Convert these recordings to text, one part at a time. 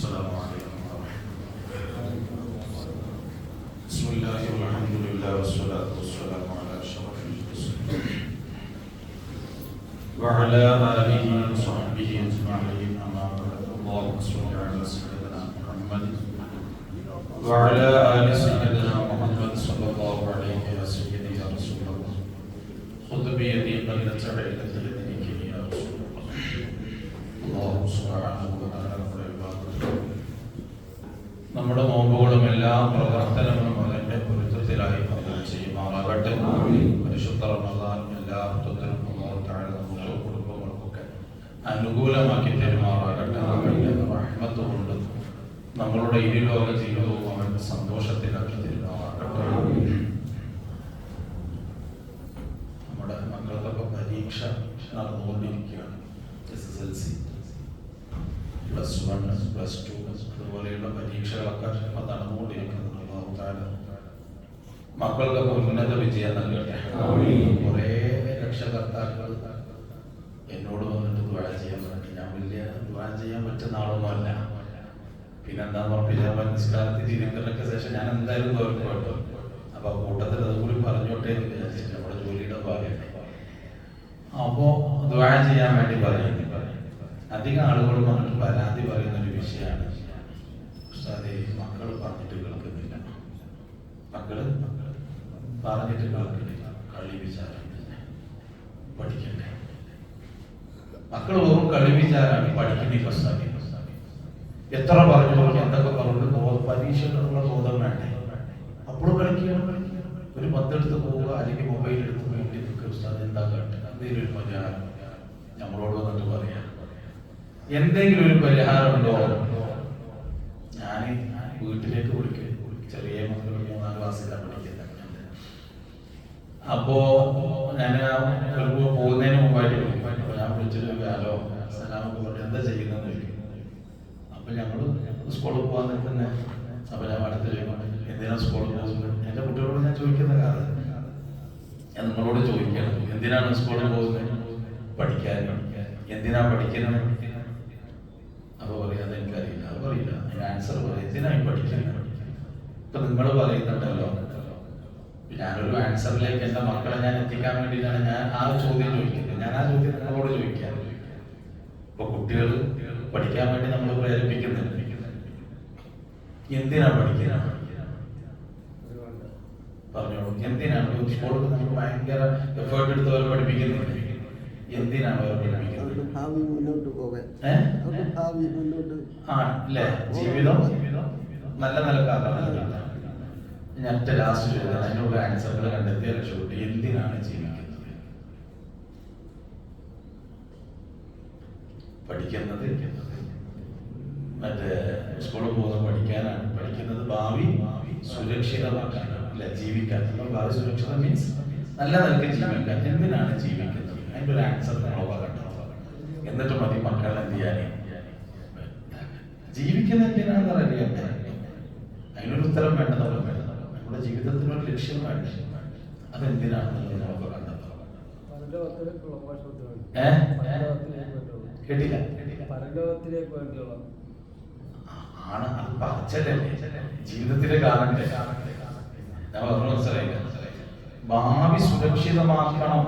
السلام عليكم ورحمة الله. بسم الله والحمد لله والصلاة والسلام على أشرف المرسلين وعلى آله وصحبه أجمعين. أما بعد، اللهم صل على سيدنا محمد وعلى آل سيدنا محمد صلى الله عليه وسلم. يا رسول الله خذ بيدي قبل تعيلتي يديك يا رسول الله. الله سبحانه وتعالى നമ്മുടെ നോമ്പുകളും എല്ലാ പ്രവർത്തനങ്ങളും അതിന്റെ പൊരുത്തത്തിലായി ചെയ്യുമാറാകട്ടെ. പരിശുദ്ധ റമദാൻ എല്ലാ അർത്ഥത്തിലും നമ്മുടെ കുടുംബങ്ങൾക്കൊക്കെ അനുകൂലമാക്കി പെരുമാറാകട്ടെ. റഹ്മത്ത് കൊണ്ട് നമ്മളുടെ ഇരുലോക ജീവിതവും അവന്റെ സന്തോഷത്തിലാക്കി പെരുമാറാകട്ടെ. നമ്മുടെ മക്കൾക്കൊക്കെ പരീക്ഷ നടന്നുകൊണ്ടിരിക്കുകയാണ്. SSLC, +1, +2 അതുപോലെയുള്ള പരീക്ഷകളൊക്കെ നടന്നുകൊണ്ടിരിക്കുന്നത്. മക്കൾക്കൊക്കെ ഉന്നത വിജയം നൽകട്ടെ. കുറേ രക്ഷകർത്താക്കൾ എന്നോട് വന്നിട്ട് ദുആ ചെയ്യാൻ വേണ്ടി, ഞാൻ വലിയ ദുആ ചെയ്യാൻ പറ്റുന്ന ആളൊന്നുമല്ല. പിന്നെന്താ പറഞ്ഞാൽ നിസ്കാരത്തിൽ ഇരിക്കുന്നതൊക്കെ ശേഷം ഞാൻ എന്തായാലും തോൽക്കും കേട്ടോ. അപ്പൊ കൂട്ടത്തിൽ അതുകൂടി പറഞ്ഞോട്ടെ എന്ന് വിചാരിച്ചിട്ട് നമ്മുടെ ജോലിയുടെ ഭാഗമാണ്. അപ്പോ ദുആ ചെയ്യാൻ വേണ്ടി പറയുന്നത് അധികം ആളുകൾ വന്നിട്ട് പരാതി പറയുന്ന ഒരു വിഷയമാണ്. മക്കൾ പറഞ്ഞിട്ട് കേൾക്കുന്നില്ല, മക്കള് പറഞ്ഞിട്ട് കേൾക്കുന്നില്ല, കളി വിചാരം പഠിക്കണ്ടേ. മക്കൾ വെറും കളി വിചാരാണ്, പഠിക്കുന്നില്ല. എത്ര പറഞ്ഞു എന്തൊക്കെ പറഞ്ഞു, പരീക്ഷകളുള്ള ബോധം വേണ്ടേ. അപ്പോഴും കളിക്കുകയാണ്. ഒരു പത്തെടുത്ത് പോവുക, അല്ലെങ്കിൽ മൊബൈൽ എടുത്ത് വേണ്ടി നിൽക്കുക. ഉസ്താദ് എന്താ കേട്ടെ, എന്തെങ്കിലും ഒരു പരിഹാരം നമ്മളോട് വന്നിട്ട് പറയാം. എന്തെങ്കിലും ഒരു പരിഹാരം ഉണ്ടോ? ഞാൻ വീട്ടിലേക്ക് വിളിക്കും. ചെറിയ മക്കൾ 3-4 ക്ലാസ്സിലാണ് പഠിക്കുന്നത്. അപ്പോ ഞാൻ പോകുന്നതിന് മുമ്പായിട്ട് വിളിക്കും. അപ്പൊ ഞാൻ വിളിച്ചിട്ട് ഹലോ സലാമൊക്കെ പറഞ്ഞു, എന്താ ചെയ്യുന്നതെന്ന് ചോദിക്കും. അപ്പൊ ഞങ്ങള് സ്കൂളിൽ പോകാൻ നിൽക്കുന്നേ. അപ്പൊ ഞാൻ അടുത്ത് ചോദിക്കും, എന്തിനാണ് സ്കൂളിൽ പോകുന്നത്? എന്റെ കുട്ടികളോട് ഞാൻ ചോദിക്കുന്ന കാര്യം ഞാൻ നിങ്ങളോട് ചോദിക്കണം, എന്തിനാണ് സ്കൂളിൽ പോകുന്നത്? പഠിക്കാൻ. എന്തിനാ പഠിക്കുന്നത്? അപ്പൊ പറയാതെ എനിക്കറിയില്ല. അത് പറയില്ല, അതിന് ആൻസർ പറയും. എന്തിനായി പഠിക്കുന്നത്? ഇപ്പൊ നിങ്ങൾ പറയുന്നുണ്ടല്ലോ, ഞാനൊരു ആൻസറിലേക്ക് എന്റെ മക്കളെ ഞാൻ എത്തിക്കാൻ വേണ്ടിയിട്ടാണ് ഞാൻ ആ ചോദ്യം ചോദിക്കുന്നത്. ഞാൻ ആ ചോദ്യം നിങ്ങളോട് ചോദിക്കാൻ. ഇപ്പൊ കുട്ടികൾ പഠിക്കാൻ വേണ്ടി നമ്മൾ പ്രേരിപ്പിക്കുന്നുണ്ട്. എന്തിനാ പഠിക്കുന്നത്? പറഞ്ഞോളൂ, എന്തിനാണ്? സ്കൂളിൽ നമ്മൾ ഭയങ്കര എഫേർട്ട് എടുത്തവരെ പഠിപ്പിക്കുന്നുണ്ട്. എന്തിനാണ് അവരെ പഠിപ്പിക്കുന്നത്? ജീവിതം നല്ല നിലക്കാറാണ്. ഞാൻ ലാസ്റ്റ് ചോദിച്ചത് അതിനുള്ള ആൻസറുകൾ കണ്ടെത്തിയ രക്ഷപ്പെട്ടു. എന്തിനാണ് ജീവിക്കുന്നത്? പഠിക്കുന്നത് മറ്റേ സ്കൂളിൽ പോകുന്നത് പഠിക്കാനാണ്. പഠിക്കുന്നത് ഭാവി സുരക്ഷിതമാക്കാനാണ്, അല്ലെ? ജീവിക്കാൻ. ഭാവി സുരക്ഷിതം മീൻസ് നല്ല നിലക്ക് ജീവിക്കാൻ. എന്തിനാണ് ജീവിക്കുന്നത്? അതിൻ്റെ ഒരു ആൻസർ നമ്മളൊക്കെ കണ്ടോ. എന്നിട്ട് മതി മക്കളെ എന്ത് ചെയ്യാനേ ജീവിക്കുന്നത് എന്തിനാണെന്ന് അറിയാം. അതിനൊരു ഉത്തരം വേണ്ട. നമ്മുടെ ജീവിതത്തിനൊരു ലക്ഷ്യം വേണ്ട. അതെന്തിനാണെന്നുള്ളത് നമുക്ക് കണ്ടെത്തണം. കേട്ടില്ല ആണ്. അത് പച്ചല്ലേ ജീവിതത്തിലെ കാണണ്ടേ. ഞാൻ പറഞ്ഞു മനസ്സിലായില്ല. ഭാവി സുരക്ഷിതമാക്കണം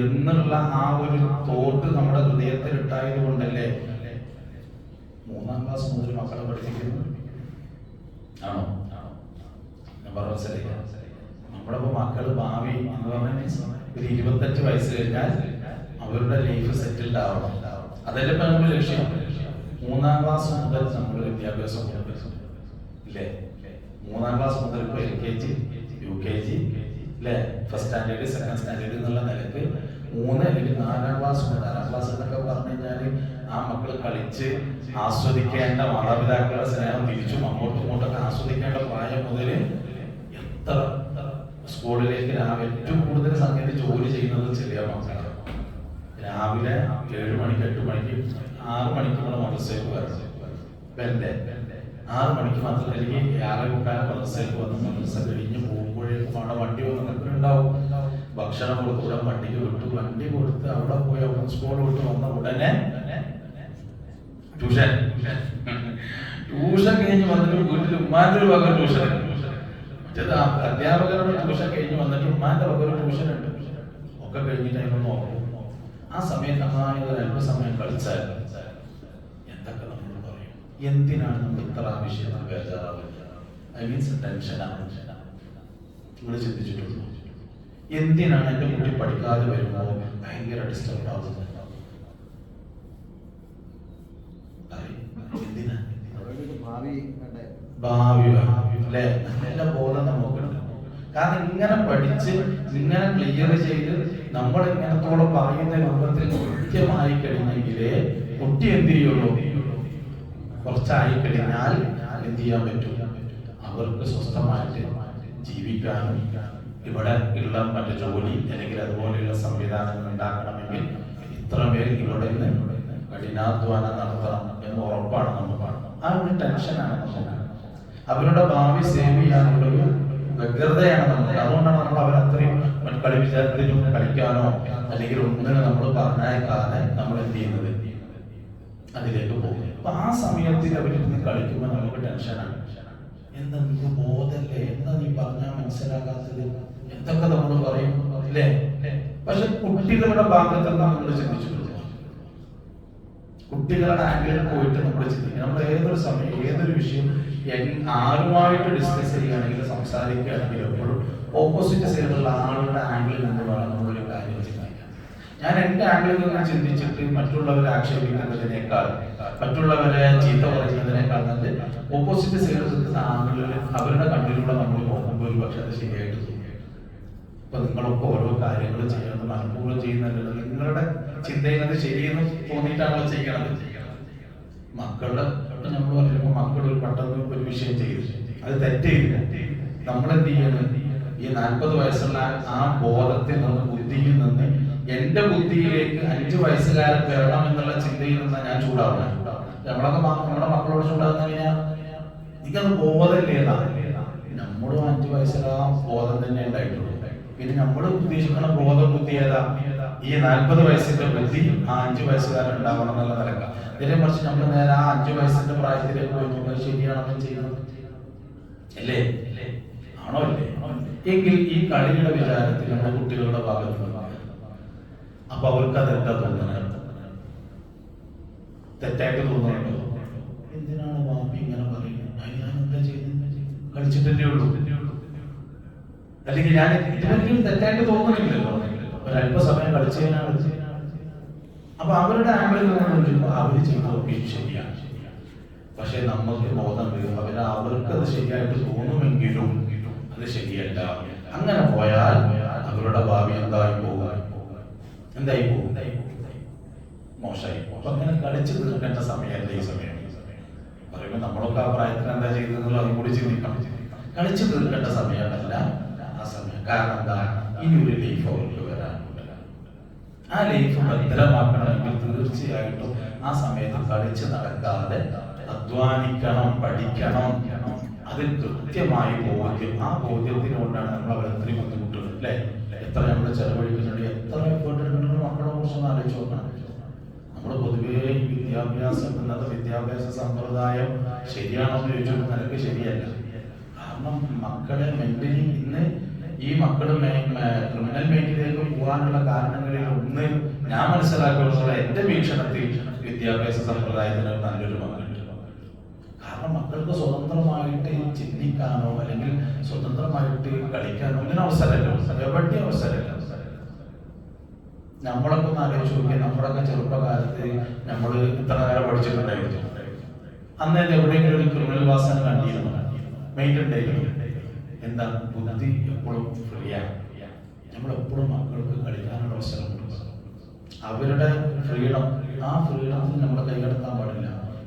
എന്നുള്ള ആ ഒരു തോട്ട് നമ്മുടെ ഹൃദയത്തിൽ ഉണ്ടായത് കൊണ്ടല്ലേ 3-ാം ക്ലാസ് മുതൽ മക്കളെ പഠിപ്പിക്കുന്നു. ആണോ? ഞാൻ പറഞ്ഞു മനസ്സിലായില്ല. നമ്മുടെ ഇപ്പൊ മക്കള് ഭാവി എന്ന് പറഞ്ഞാൽ ഒരു 25 വയസ്സ് കഴിഞ്ഞാൽ അവരുടെ ലൈഫ് സെറ്റിൽഡ് ആവണം. അതല്ലേ ഇപ്പൊ നമ്മുടെ ലക്ഷ്യം. 3-ാം ക്ലാസ് മുതൽ നമ്മൾ വിദ്യാഭ്യാസം ഇല്ലേ? 3-ാം ക്ലാസ് മുതൽ ഇപ്പൊ LKG, UKG അല്ലെ, ഫസ്റ്റ് സ്റ്റാൻഡേർഡ്, സെക്കൻഡ് സ്റ്റാൻഡേർഡ് എന്നുള്ള നിലക്ക് 3 അല്ലെങ്കിൽ 4-ാം ക്ലാസ് 4-ാം ക്ലാസ് എന്നൊക്കെ പറഞ്ഞു കഴിഞ്ഞാല് ആ മക്കൾ കളിച്ച് ആസ്വദിക്കേണ്ട, മാതാപിതാക്കളുടെ സ്നേഹം തിരിച്ചും അങ്ങോട്ടും ഇങ്ങോട്ടൊക്കെ ആസ്വദിക്കേണ്ട പ്രായം മുതൽ എത്ര സ്കൂളിലേക്ക് രാവിലെ ഏറ്റവും കൂടുതൽ സമയത്ത് ജോലി ചെയ്യുന്നത് ചെറിയ മക്കളാണ്. രാവിലെ 7 മണിക്ക് 8 മണിക്ക് 6 മണിക്ക് നമ്മുടെ മദ്രസയിലേക്ക് വരണം. ബെന്റെ 6 മണിക്ക് മാത്രം, അല്ലെങ്കിൽ 6:45 മദ്രസയിലേക്ക് വന്ന് മദ്രസ കഴിഞ്ഞ് പോകുമ്പോഴേക്കും അവിടെ വണ്ടി വന്ന് നിൽക്കുന്നുണ്ടാവും. ഭക്ഷണം കൊടുത്ത് വണ്ടിക്ക് വിട്ടു, വണ്ടി കൊടുത്ത് അവിടെ പോയി സ്കൂൾ വിട്ട് വന്ന ഉടനെ ട്യൂഷൻ ട്യൂഷൻ കഴിഞ്ഞ് വന്നിട്ട് വീട്ടിൽ ഉമ്മാന്റെ ഒരു വക ട്യൂഷൻ ഉണ്ട്. മറ്റേത് അധ്യാപകരുടെ ട്യൂഷൻ കഴിഞ്ഞ് വന്നിട്ട് ഉമ്മാന്റെ വക ഒരു ട്യൂഷൻ ഉണ്ട്. ഒക്കെ കഴിഞ്ഞിട്ട് അതിനൊന്ന് ഓർക്കും. ആ സമയത്ത് നന്നായി അല്പസമയം കളിച്ചാൽ എന്തൊക്കെ നമ്മൾ പറയും. എന്തിനാണ് നമ്മൾ ഇത്ര വിഷയത്തിൽ ബേജാറാവുന്നത്? ഐ മീൻസ് ടെൻഷനാണ്. നിങ്ങൾ ചിന്തിച്ചിട്ടുണ്ടോ? എന്തിനാണ് എൻ്റെ കുട്ടി പഠിക്കാതെ വരുമ്പോൾ ഭയങ്കര ഡിസ്റ്റർബ് ആവുന്നത്? ഭാവി അല്ലെ? നല്ല ബോധം നമുക്കുണ്ട്. കാരണം ഇങ്ങനെ പഠിച്ച് ഇങ്ങനെ ക്ലിയർ ചെയ്ത് നമ്മൾ ഇങ്ങനത്തോളം പറയുന്ന രൂപത്തിൽ കൃത്യമായി കഴിഞ്ഞെങ്കിലേ കുട്ടി എന്ത് ചെയ്യുള്ളൂ? കുറച്ചായി കഴിഞ്ഞാൽ എന്ത് ചെയ്യാൻ പറ്റും? അവർക്ക് സ്വസ്ഥമായിട്ട് ജീവിക്കാനും ഇവിടെ ഉള്ള മറ്റു ജോലി അല്ലെങ്കിൽ അതുപോലെയുള്ള സംവിധാനങ്ങൾ ഉണ്ടാക്കണമെങ്കിൽ ഇത്രമേൽ ഇവിടെ നിന്ന് കഠിനാധ്വാനം നടത്തണം എന്ന് ഉറപ്പാണ് നമുക്ക്. ആ ഒരു ടെൻഷനാണ് നമുക്ക്. അവരുടെ ഭാവി സേവ് ചെയ്യാനുള്ളൊരു വ്യഗ്രതയാണ് നമുക്ക്. അതുകൊണ്ടാണ് നമ്മൾ അവരത്രയും കളി വിചാരത്തിലും കളിക്കാനോ അല്ലെങ്കിൽ ഒന്നിനും നമ്മൾ പറഞ്ഞേക്കാതെ നമ്മൾ എന്ത് ചെയ്യുന്നത്? അതിലേക്ക് പോകുന്നത്. അപ്പൊ ആ സമയത്തിൽ അവരിരുന്ന് കളിക്കുമ്പോൾ നമുക്ക് ടെൻഷനാണ്. എന്താ നിങ്ങൾക്ക് ബോധല്ലേ? എന്താ നീ പറഞ്ഞാൽ മനസ്സിലാക്കാത്തത്? എന്തൊക്കെ നമ്മൾ പറയും അല്ലേ? പക്ഷെ കുട്ടികളുടെ ഭാഗത്ത് നമ്മൾ ചിന്തിച്ചിട്ടുണ്ട്. കുട്ടികളുടെ ആംഗിളിൽ പോയിട്ട് നമ്മൾ ചിന്തിക്കുക. നമ്മൾ ഏതൊരു സമയം ഏതൊരു വിഷയം ആരുമായിട്ട് ഡിസ്കസ് ചെയ്യുകയാണെങ്കിൽ സംസാരിക്കുകയാണെങ്കിൽ എപ്പോഴും ഓപ്പോസിറ്റ് സൈഡിലുള്ള ആളുടെ ആംഗിളിൽ നിന്ന് വേണം നമ്മളൊരു കാര്യം ചിന്തിക്കാൻ. ഞാൻ എൻ്റെ ആംഗിളിൽ നിന്ന് ചിന്തിച്ചിട്ട് മറ്റുള്ളവരെ ആക്ഷേപിക്കുന്നതിനേക്കാൾ മറ്റുള്ളവരെ ചീത്ത പറയുന്നതിനേക്കാൾ നല്ല ഓപ്പോസിറ്റ് സൈഡിൽ നിൽക്കുന്ന ആംഗിളിൽ അവരുടെ കണ്ണിലൂടെ നമ്മൾ നോക്കുമ്പോൾ ഒരു പക്ഷെ അത് ശരിയായിട്ട് തോന്നും. ഇപ്പൊ നിങ്ങളൊക്കെ ഓരോ കാര്യങ്ങൾ ചെയ്യണമെന്ന് മനഃപൂർവ്വം ചെയ്യുന്നല്ലോ. നിങ്ങളുടെ ചിന്തയിൽ അത് ശരിയെന്ന് തോന്നിയിട്ടാണല്ലോ ചെയ്യണത്. മക്കളുടെ നമ്മൾ പറയുമ്പോൾ മക്കൾ ഒരു പെട്ടെന്ന് ഒരു വിഷയം ചെയ്തു, അത് തെറ്റില്ല. നമ്മളെന്ത് ചെയ്യണം? ഈ 40 വയസ്സുള്ള ആ ബോധത്തിൽ നിന്ന് ബുദ്ധിയിൽ നിന്ന് എന്റെ ബുദ്ധിയിലേക്ക് 5 വയസ്സുകാരൻ വരണം എന്നുള്ള ചിന്തയിൽ നിന്നാ ഞാൻ ചൂടാവണം. നമ്മളൊക്കെ നമ്മുടെ മക്കളോട് ചൂടാകുന്ന എനിക്കത് ബോധമില്ലേ? നമ്മളും 5 വയസ്സിലാ ബോധം തന്നെ ഉണ്ടായിട്ടുള്ളൂ. പിന്നെ നമ്മൾ ഉദ്ദേശിക്കുന്ന ബോധം ബുദ്ധി ഏതാ? ഈ 40 വയസ്സിന്റെ ബുദ്ധി ആ 5 വയസ്സുകാരൻ ഉണ്ടാവണം എന്നുള്ള നിലക്കാം. ഇതിനെ മറിച്ച് നമ്മൾ നേരെ ആ 5 വയസ്സിന്റെ പ്രായത്തിലേക്ക് പോയി നോക്കുന്നത് ശരിയാണെന്ന് ചെയ്യുന്നത് അല്ലേ? ആണോ അല്ലേ? എങ്കിൽ ഈ കളിയുടെ വിചാരത്തിൽ നമ്മുടെ കുട്ടികളുടെ ഭാഗത്ത് അപ്പൊ അവർക്ക് അത് എന്താ തോന്നുന്നത്? തെറ്റായിട്ട് തോന്നുന്നുണ്ടോ? എന്തിനാണ് വാപ്പി ഇങ്ങനെ പറയുന്നത്? ഞാൻ എന്താ ചെയ്യുന്നത്? കളിച്ചിട്ടല്ലേ ഉള്ളൂ. അല്ലെങ്കിൽ ഞാൻ ഇതുവരെയും തെറ്റായിട്ട് തോന്നുന്നില്ലല്ലോ. ഒരല്പസമയം കളിച്ചതിനാണ്. അപ്പൊ അവരുടെ ആംഗിളിൽ നിന്ന് അവര് ചെയ്തതൊക്കെ ശരിയാണ്. പക്ഷെ നമുക്ക് ബോധം വരും അവർക്കത് ശരിയായിട്ട് തോന്നുമെങ്കിലും അത് ശരിയല്ല. അങ്ങനെ പോയാൽ അവരുടെ ഭാവി എന്തായി പോകും? മോശമായി പോകും. അപ്പൊ അങ്ങനെ കളിച്ചു തീർക്കേണ്ട സമയമല്ല ഈ സമയം. പറയുമ്പോൾ നമ്മളൊക്കെ ആ പ്രായത്തിൽ എന്താ ചെയ്തതെന്നുള്ള അതും കൂടി ചിന്തിക്കണം. കളിച്ചു തീർക്കേണ്ട സമയമല്ല ആ സമയം. കാരണം എന്താ? ഇനി ഒരു ലൈഫ് അവർക്ക് വരാനുണ്ട്. ആ ലൈഫ് ഭദ്രമാക്കണമെങ്കിൽ തീർച്ചയായിട്ടും ആ സമയത്ത് കളിച്ച് നടക്കാതെ അധ്വാനിക്കണം, പഠിക്കണം. അതിൽ കൃത്യമായി ബോധ്യം. ആ ബോധ്യത്തിനുകൊണ്ടാണ് നമ്മൾ അവർ എത്രയും ബുദ്ധിമുട്ടുന്നത് അല്ലേ? എത്ര നമ്മൾ ചെലവഴിക്കുന്നുണ്ട്, എത്ര എഫേർട്ട് എടുക്കുന്നുണ്ട് മക്കളെ കുറിച്ചൊന്ന് ആലോചിച്ച് നോക്കണം. നമ്മൾ പൊതുവേ വിദ്യാഭ്യാസം എന്നത് വിദ്യാഭ്യാസ സമ്പ്രദായം ശരിയാണോ എന്ന് ചോദിച്ചാൽ നിനക്ക് ശരിയല്ല. കാരണം മക്കളെ മെന്റലി ഇന്ന് ഈ മക്കൾ ക്രിമിനൽ മേഖലയിലേക്ക് പോകാനുള്ള കാരണങ്ങളിൽ ഒന്ന് ഞാൻ മനസ്സിലാക്കിയുള്ള എന്റെ വീക്ഷണത്തിൽ വിദ്യാഭ്യാസ സമ്പ്രദായത്തിന് നല്ലൊരു പങ്കുണ്ട്. കാരണം മക്കൾക്ക് സ്വതന്ത്രമായിട്ട് ചിന്തിക്കാനോ അല്ലെങ്കിൽ സ്വതന്ത്രമായിട്ട് കളിക്കാനോ ഒന്നിനും അവസരമല്ല. എവിടെ അവസരമല്ല. നമ്മളൊക്കെ ഒന്ന് ആലോചിച്ച് നോക്കിയാൽ നമ്മളൊക്കെ ചെറുപ്പകാലത്ത് നമ്മൾ ഇത്ര നേരം പഠിച്ചിട്ടുണ്ടായിരുന്നു. അന്ന് എവിടെയെങ്കിലും ഒരു ക്രിമിനൽ വാസന കണ്ടിരുന്നു? മെയിൻ ഉണ്ടായിരുന്നു. എന്താ? ബുദ്ധി എപ്പോഴും ഫ്രീയാണ്. നമ്മളെപ്പോഴും മക്കൾക്ക് കളിക്കാനുള്ള അവസരം കൊടുക്കുക. അവരുടെ ഫ്രീഡം, ആ ഫ്രീഡത്തിൽ നമ്മൾ കൈകടത്താൻ പാടില്ല.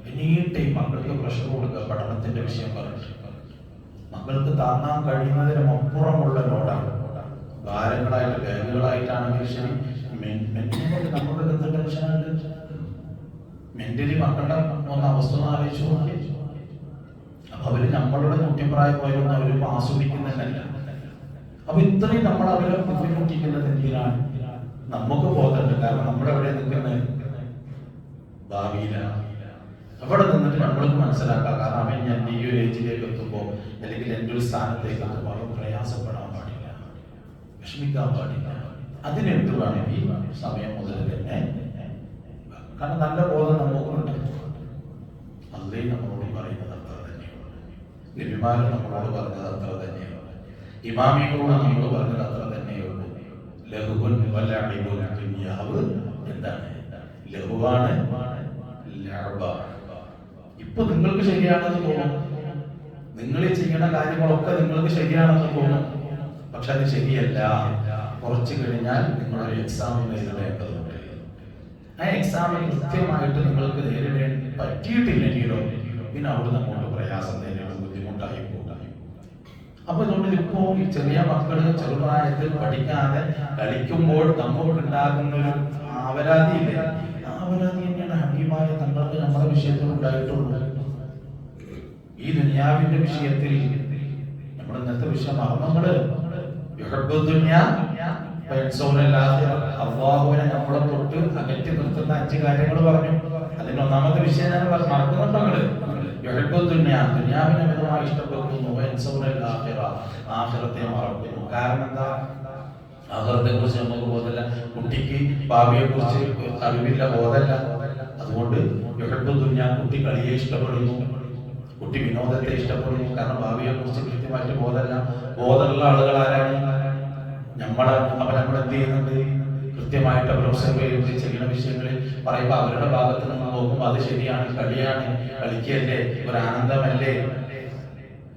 എനി ടൈം മക്കൾക്ക് പ്രഷർ കൊടുക്കുക. പഠനത്തിന്റെ വിഷയം പറഞ്ഞിട്ട് മക്കൾക്ക് താങ്ങാൻ കഴിയുന്നതിനും അപ്പുറമുള്ള ലോഡാണ്. ഭാരങ്ങളായിട്ട് ബാഗുകളായിട്ടാണെങ്കിൽ ശരി, നമ്മുടെ എന്ത് ടെൻഷനായിട്ട് മെന്റലി മക്കളുടെ ഒന്ന് അവസ്ഥ ഒന്ന് ആലോചിച്ചു നോക്കി. അപ്പൊ അവര് നമ്മളുടെ കുട്ടിപ്രായം പോയൊന്നും അവര് ആസ്വദിക്കുന്നതല്ല. അപ്പൊ ഇത്രയും നമ്മൾ അവരെ ബുദ്ധിമുട്ടിക്കുന്നത് എന്തിനാണ്? നമുക്ക് ബോധമുണ്ട്. കാരണം നമ്മളെവിടെ നിൽക്കുന്നത് ഭാവിയിലാണ്. അവിടെ നിന്നിട്ട് നമ്മൾക്ക് മനസ്സിലാക്കാം. കാരണം എൻ്റെ ഈ ഒരു ഏജിലേക്ക് എത്തുമ്പോൾ അല്ലെങ്കിൽ എൻ്റെ ഒരു സ്ഥാനത്തേക്ക് എത്തുമ്പോൾ അവർ പ്രയാസപ്പെടാൻ പാടില്ല, വിഷമിക്കാൻ പാടില്ല. അതിനെന്ത് വേണം ഈ സമയം മുതൽ തന്നെ, കാരണം നല്ല ബോധം നമുക്കുണ്ട്. അല്ലേ നമ്മളോട് പറയുന്നത് അത്ര തന്നെയാണ്, നബിമാര് നമ്മളോട് പറഞ്ഞത് അത്ര തന്നെയാണ്, ഇമാമികളോട് നമ്മൾ പറഞ്ഞത് അത്ര തന്നെയുള്ളൂ. ലഘുവൻ വല്ലഅബുൻ ദുനിയാവ് എന്താണ്? ലഘുവാണ്, ലഅബാണ്. ഇപ്പൊ നിങ്ങൾക്ക് ശരിയാണെന്ന് തോന്നും, നിങ്ങൾ ചെയ്യുന്ന കാര്യങ്ങളൊക്കെ നിങ്ങൾക്ക് ശരിയാണെന്ന് തോന്നും, പക്ഷെ അത് ശരിയല്ല. കുറച്ച് കഴിഞ്ഞാൽ നിങ്ങളൊരു എക്സാമിന് എഴുതേണ്ടതുണ്ട്. ആ എക്സാമിൽ കൃത്യമായിട്ട് നിങ്ങൾക്ക് നേരിടാൻ പറ്റിയിട്ടില്ലെങ്കിലോ പിന്നെ അവിടുന്ന് അങ്ങോട്ട് പ്രയാസം നേരിടും, ബുദ്ധിമുട്ടായി പോകും. അപ്പൊ അതുകൊണ്ട് ഇപ്പോ ഈ ചെറിയ മക്കള് ചെറുപ്രായത്തിൽ പഠിക്കാതെ കളിക്കുമ്പോൾ നമുക്ക് ഉണ്ടാകുന്ന ഒരു ആവരാതി ഇല്ലേ, ആവരാതി തന്നെയാണ് ഹബീബായ തങ്ങൾക്ക് നമ്മുടെ വിഷയത്തിൽ ഉണ്ടായിട്ടുള്ളത്. ഈ ദുനിയാവിന്റെ വിഷയത്തിൽ നമ്മൾ ഇന്നത്തെ വിഷയം മർമ്മങ്ങള് അള്ളാഹുവിനെ നമ്മളെ തൊട്ട് അകറ്റി നിർത്തുന്ന 5 കാര്യങ്ങൾ പറഞ്ഞു. അതിന്റെ ഒന്നാമത്തെ വിഷയം ഞാൻ മറക്കുന്നുണ്ടോ? ദുനിയാവിനെ മിതമായി ഇഷ്ടപ്പെടുന്നു, ആഖിറത്തെ മറക്കുന്നു. കാരണം എന്താ? ആഖിറത്തെ കുറിച്ച് നമുക്ക് ബോധമല്ല, കുട്ടിക്ക് ഭാവിയെ കുറിച്ച് അറിവില്ല, ബോധമല്ല. അതുകൊണ്ട് കുട്ടി കളിയെ ഇഷ്ടപ്പെടുന്നു, കുട്ടി വിനോദത്തെ ഇഷ്ടപ്പെടുന്നു. കാരണം ഭാവിയെ കുറിച്ച് കൃത്യമായിട്ട് ബോധമല്ല. ബോധമുള്ള ആളുകൾ ആരാണ്? നമ്മൾ എന്ത് ചെയ്യുന്നുണ്ട്? കൃത്യമായിട്ട് അവർ ഒബ്സർവ് ചെയ്ത് ചെയ്യുന്ന വിഷയങ്ങളിൽ പറയുമ്പോൾ അവരുടെ ഭാഗത്ത് നിന്ന് നോക്കുമ്പോൾ അത് ശരിയാണ്, കളിയാണ്, കളിക്കല്ലേ, ഒരു ആനന്ദമല്ലേ,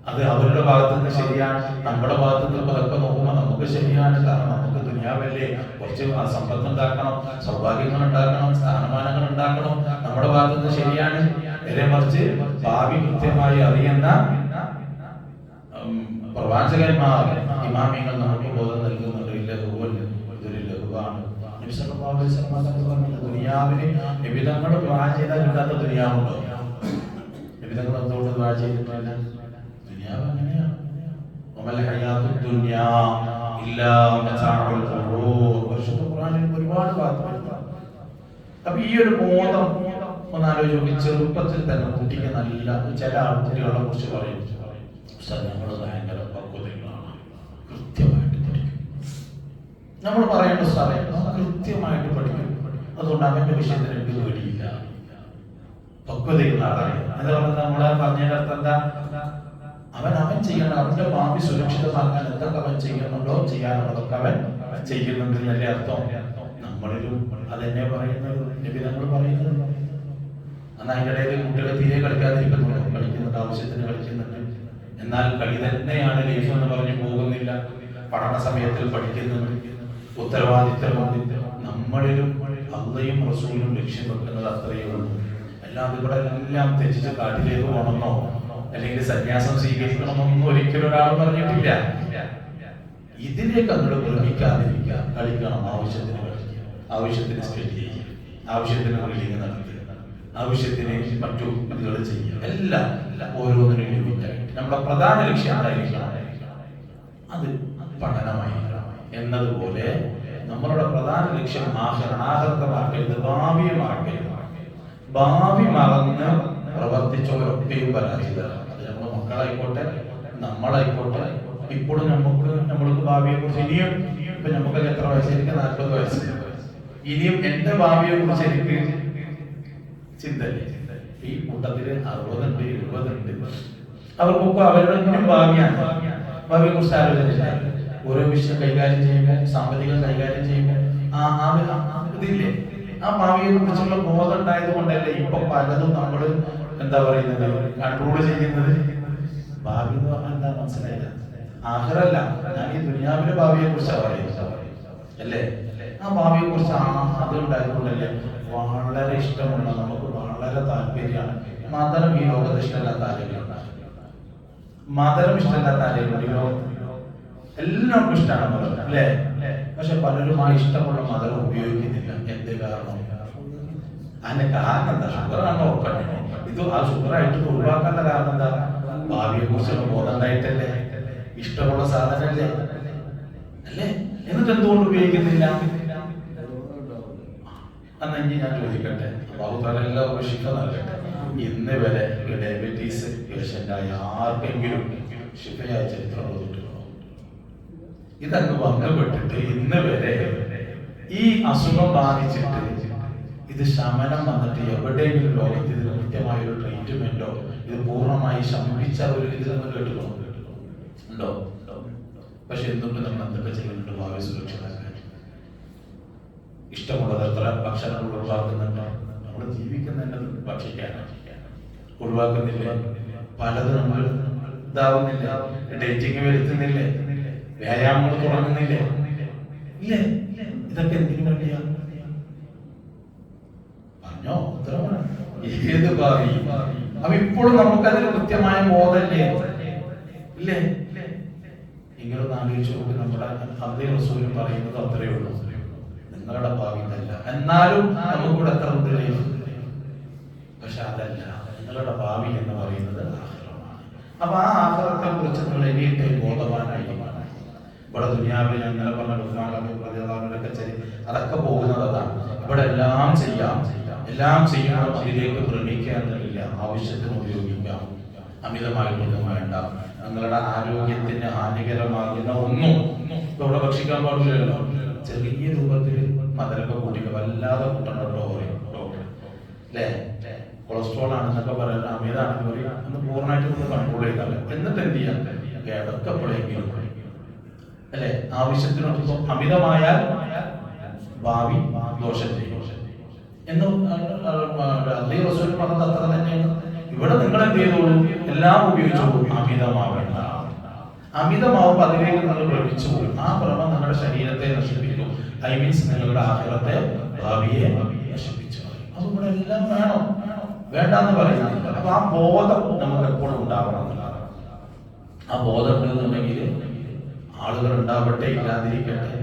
അത് അവരുടെ ഭാഗത്ത് നിന്ന് ശരിയാണ്. നമ്മുടെ ഭാഗത്ത് നിന്ന് അതൊക്കെ നോക്കുമ്പോൾ നമുക്ക് ശരിയാണ്. കാരണം നമുക്ക് ദുനിയാവല്ലേ, കുറച്ച് സമ്പത്ത് ഉണ്ടാക്കണം, സൗഭാഗ്യങ്ങൾ ഉണ്ടാക്കണം, സ്ഥാനമാനങ്ങൾ ഉണ്ടാക്കണം, നമ്മുടെ ഭാഗത്ത് നിന്ന് ശരിയാണ്. നേരെ മറിച്ച് ഭാവി കൃത്യമായി അറിയുന്ന പ്രവാചകന്മാർ, ഇമാമിങ്ങൾ നമുക്ക് ബോധം നൽകുന്നുണ്ട്. ദുനിയാവിന് നിബിധങ്ങൾ ദുആ ചെയ്താൽ കിട്ടാത്ത ദുനിയാവുണ്ടോ? നിബിധങ്ങൾ എന്തുകൊണ്ട് ദുആ ചെയ്തിട്ടില്ല? ദുനിയാവ് അങ്ങനെയാണ്. ഒരുപാട് ഭാഗത്ത്. അപ്പൊ ഈ ഒരു ബോധം ഒന്ന് ആലോചിച്ച് ചെറുപ്പത്തിൽ തന്നെ കുട്ടിക്ക് നല്ല ചില ആൾക്കാരെ കുറിച്ച് പറയും, ഞങ്ങൾ ഭയങ്കര പക്വതകളാണ്, കൃത്യമായിട്ട് പഠിക്കും. നമ്മൾ പറയേണ്ട സമയം കൃത്യമായിട്ട് പഠിക്കും. അതുകൊണ്ട് അവന്റെ വിഷയത്തിൽ എനിക്ക് പേടിയില്ല, പക്വതയുള്ള ആളാണ് എന്ന് പറഞ്ഞാൽ നമ്മളെ പറഞ്ഞതിന്റെ അർത്ഥം എന്താ? അവൻ ചെയ്യണം, അവന്റെ ഭാവി സുരക്ഷിതമാക്കാൻ എന്തൊക്കെ അവൻ ചെയ്യുന്നുണ്ടോ ചെയ്യാനുള്ളതൊക്കെ അവൻ ചെയ്യുന്നുണ്ട് എന്നല്ലേ അർത്ഥം. നമ്മളിലും അതെന്നെ പറയുന്നത്, നിബിധങ്ങൾ പറയുന്നത്. എന്നാൽ അതിൻ്റെ ഇടയിൽ കുട്ടികളെ തീരെ കളിക്കാതിരിക്കുന്നുണ്ടോ? കളിക്കുന്നുണ്ട്, ആവശ്യത്തിന് കളിക്കുന്നുണ്ട്. എന്നാൽ കളി തന്നെയാണ് ലൈഫ് എന്ന് പറഞ്ഞ് പോകുന്നില്ല. പഠന സമയത്തിൽ പഠിക്കുന്നുണ്ട്. ഉത്തരവാദിത്തം നമ്മളിലും അള്ളയും റസൂലും ലക്ഷ്യം വെക്കുന്നത് അത്രയേ ഉള്ളൂ. അല്ലാതെ ഇവിടെ എല്ലാം തെറ്റിച്ച് കാട്ടിലേക്ക് പോകണമെന്നോ അല്ലെങ്കിൽ സന്യാസം സ്വീകരിക്കണമെന്നൊന്നും ഒരിക്കലും ഒരാൾ പറഞ്ഞിട്ടില്ല. ഇതിലേക്ക് അങ്ങോട്ട് ഭ്രമിക്കാതിരിക്കുക. കളിക്കണം, ആവശ്യത്തിന് കളിക്കുക, ആവശ്യത്തിന് സ്റ്റഡി ചെയ്യുക, ആവശ്യത്തിന് റീഡിങ് നടത്തുക, ആവശ്യത്തിന് മറ്റു ഇതുകൾ ചെയ്യുക. എല്ലാം ഓരോന്നിനും ലിമിറ്റായിട്ട് നമ്മുടെ പ്രധാന ലക്ഷ്യം എന്തായിരിക്കണം? അത് പഠനമായിരിക്കണം. എന്നതുപോലെ നമ്മളുടെ പ്രധാന ലക്ഷ്യം ആഖിറത്തെ മാർക്കരുത്, ഭാവിയെ മാർക്കരുത്. ഭാവി മറന്ന് പ്രവർത്തിച്ചവരൊക്കെയും പരാജിതരാണ്. അത് നമ്മുടെ മക്കളായിക്കോട്ടെ, നമ്മളായിക്കോട്ടെ. ഇപ്പോഴും നമ്മൾക്ക് ഭാവിയെ കുറിച്ച് ഇനിയും ഇപ്പൊ നമുക്കൊക്കെ എത്ര വയസ്സായിരിക്കും? 40 വയസ്സ്. ഇനിയും എന്റെ ഭാവിയെ കുറിച്ച് എനിക്ക് ചിന്തയില്ല. ഈ കൂട്ടത്തില് 60 ഉണ്ട്, 70 ഉണ്ട്. അവർക്കൊക്കെ അവരുടെ ഭാവിയാണ്. ഭാവിയെ കുറിച്ച് ആലോചന. ഓരോ വിഷയം കൈകാര്യം ചെയ്യുമ്പോൾ, സാമ്പത്തികം കൈകാര്യം ചെയ്യുമ്പോൾ ഇതില്ലേ, ആ ഭാവിയെ കുറിച്ചുള്ള ബോധം ഉണ്ടായത് കൊണ്ടല്ലേ ഇപ്പൊ പലതും നമ്മൾ എന്താ പറയുന്നത്, കൺട്രോൾ ചെയ്യുന്നത്. ഭാവി എന്ന് പറഞ്ഞാൽ എന്താ മനസ്സിലായില്ല? ആഖിറല്ല, ഞാൻ ഈ ദുനിയാവിന്റെ ഭാവിയെ കുറിച്ചാണ് പറയുന്നത് അല്ലേ? ആ ഭാവിയെ കുറിച്ച് അത് ഉണ്ടായതുകൊണ്ടല്ലേ വളരെ ഇഷ്ടമുള്ള, നമുക്ക് വളരെ താല്പര്യമാണ്. മതം ഈ ലോകത്ത് ഇഷ്ടമില്ലാത്ത ആരെങ്കിലും, മതം ഇഷ്ടമില്ലാത്ത ആരെങ്കിലും? എല്ലാവർക്കും ഇഷ്ടമാണ് മതം അല്ലേ? പക്ഷെ പലരും ആ ഇഷ്ടമുള്ള മതം ഉപയോഗിക്കുന്നില്ല. എന്ത് കാരണം? അതിന്റെ കാരണം എന്താ? ഷുഗറാണോ? ഉറപ്പന്നെ ഇത് ആ ഷുഗറായിട്ട് ഒഴിവാക്കേണ്ട കാരണം എന്താ? ഭാവിയെ കുറിച്ചുള്ള ബോധം ഉണ്ടായിട്ടല്ലേ? ഇഷ്ടമുള്ള സാധനല്ലേ അല്ലേ? എന്നിട്ട് എന്തുകൊണ്ട് ഉപയോഗിക്കുന്നില്ല? എന്നെങ്കിൽ ഞാൻ ചോദിക്കട്ടെ, എല്ലാവർക്കും ശിഫ നൽകട്ടെ. ഇന്ന് വരെ ഡയബറ്റീസ് പേഷ്യൻ്റായ ആർക്കെങ്കിലും ശിഫയായ ചരിത്രം തോന്നിട്ടുണ്ടോ? ഇതങ്ങ് വന്നുപെട്ടിട്ട് ഇന്ന് വരെ ഈ അസുഖം ബാധിച്ചിട്ട് ഇത് ശമനം വന്നിട്ട് എവിടെയെങ്കിലും ലോകത്ത് ഇതിന് കൃത്യമായ ഒരു ട്രീറ്റ്മെന്റോ ഇത് പൂർണ്ണമായി ശമിപ്പിച്ച ഒരു ഇതൊന്നും കേട്ടിട്ടുണ്ടോ? പക്ഷെ എന്തുകൊണ്ട് നമ്മൾ എന്തൊക്കെ ചെയ്യുന്നുണ്ട് ഭാവി സുരക്ഷിതമാക്കാൻ? ഇഷ്ടമുള്ളത് എത്ര ഭക്ഷണങ്ങൾ ഒഴിവാക്കുന്നുണ്ടോ? നമ്മൾ ജീവിക്കുന്നതിന് ഭക്ഷിക്കാനാണ് ഒഴിവാക്കുന്നില്ല. പലതും നമ്മൾ ഇതാവുന്നില്ല, ഡേറ്റിങ് വരുത്തുന്നില്ലേ, വ്യായാമങ്ങൾ തുടങ്ങുന്നില്ലേ? ഇല്ലേ? ഇതൊക്കെ എന്തിനു വേണ്ടിയാ പറഞ്ഞോ? ഉത്തരവാണ് ഏത് ഭാവി? അപ്പൊ ഇപ്പോഴും നമുക്കതിന് കൃത്യമായ ബോധമില്ലേ? ഇല്ലേ? ഇങ്ങനൊന്ന് ആലോചിച്ചു നോക്കി. നമ്മുടെ അതേ റസൂൽ പറയുന്നത് അത്രയേ ഉള്ളൂ, നിങ്ങളുടെ ഭാവി ഇതല്ല. എന്നാലും നമുക്കിവിടെ എത്ര ഉണ്ട് ലൈഫ്? പക്ഷെ അതല്ല, നിങ്ങളുടെ ഭാവി എന്ന് പറയുന്നത് ആഖിറമാണ്. അപ്പൊ ആ ആഖിറത്തെ കുറിച്ച് നിങ്ങൾ എനീട്ടേ ബോധവാനായി. ഇവിടെ ദുനിയാവിൽ ഞാൻ ഇന്നലെ പറഞ്ഞ അതൊക്കെ പോകുന്നത് അതാണ്. ഇവിടെ എല്ലാം ചെയ്യാം, എല്ലാം ചെയ്യണം, അതിലേക്ക് ഭ്രമിക്കാനില്ല, ആവശ്യത്തിന് ഉപയോഗിക്കാം, അമിതമായിട്ടൊന്നും വേണ്ട. നിങ്ങളുടെ ആരോഗ്യത്തിന് ഹാനികരമാകുന്ന ഒന്നും ഇവിടെ ഭക്ഷിക്കാൻ പാടില്ലല്ലോ. ചെറിയ രൂപത്തിൽ മധുരമൊക്കെ കൂട്ടിക്കുക, വല്ലാതെ കൂട്ടണ്ടോ ഡോക്ടർ അല്ലേ? കൊളസ്ട്രോൾ ആണെന്നൊക്കെ പറയുന്നത് അമിതമാണെന്ന് പറയാം, ഒന്ന് പൂർണ്ണമായിട്ട് ഒന്ന് കൺട്രോൾ ചെയ്താൽ. എന്നിട്ട് എന്ത് ചെയ്യാം? ഇടയ്ക്കെപ്പോഴെങ്കിലും അല്ലെ, ആവശ്യത്തിനൊപ്പം. അമിതമായാൽ ഭാവി ദോഷം ചെയ്യും എന്ന് അതേ റസൂൽ പറഞ്ഞത് അത്ര തന്നെയാണ്. ഇവിടെ നിങ്ങൾ എന്ത് ചെയ്തോളൂ? എല്ലാം ഉപയോഗിച്ചോളൂ, അമിതമാവേണ്ട. അമിതമാവുമ്പോൾ അതിലേക്ക് നിങ്ങൾ ഭ്രമിച്ചു പോകും. ആ ഭ്രമം നിങ്ങളുടെ ശരീരത്തെ നശിപ്പിക്കും. ഐ മീൻസ് നിങ്ങളുടെ ആഖിറത്തെ, ഭാവിയെ നശിപ്പിച്ചു. അത് ഇവിടെ എല്ലാം വേണം, വേണ്ടെന്ന് പറയുന്നില്ല. അപ്പൊ ആ ബോധം നമുക്ക് എപ്പോഴും ഉണ്ടാവണം. ആ ബോധം ഉണ്ടെന്നുണ്ടെങ്കിൽ ആളുകൾ ഉണ്ടാവട്ടെ, ഇല്ലാതിരിക്കട്ടെ,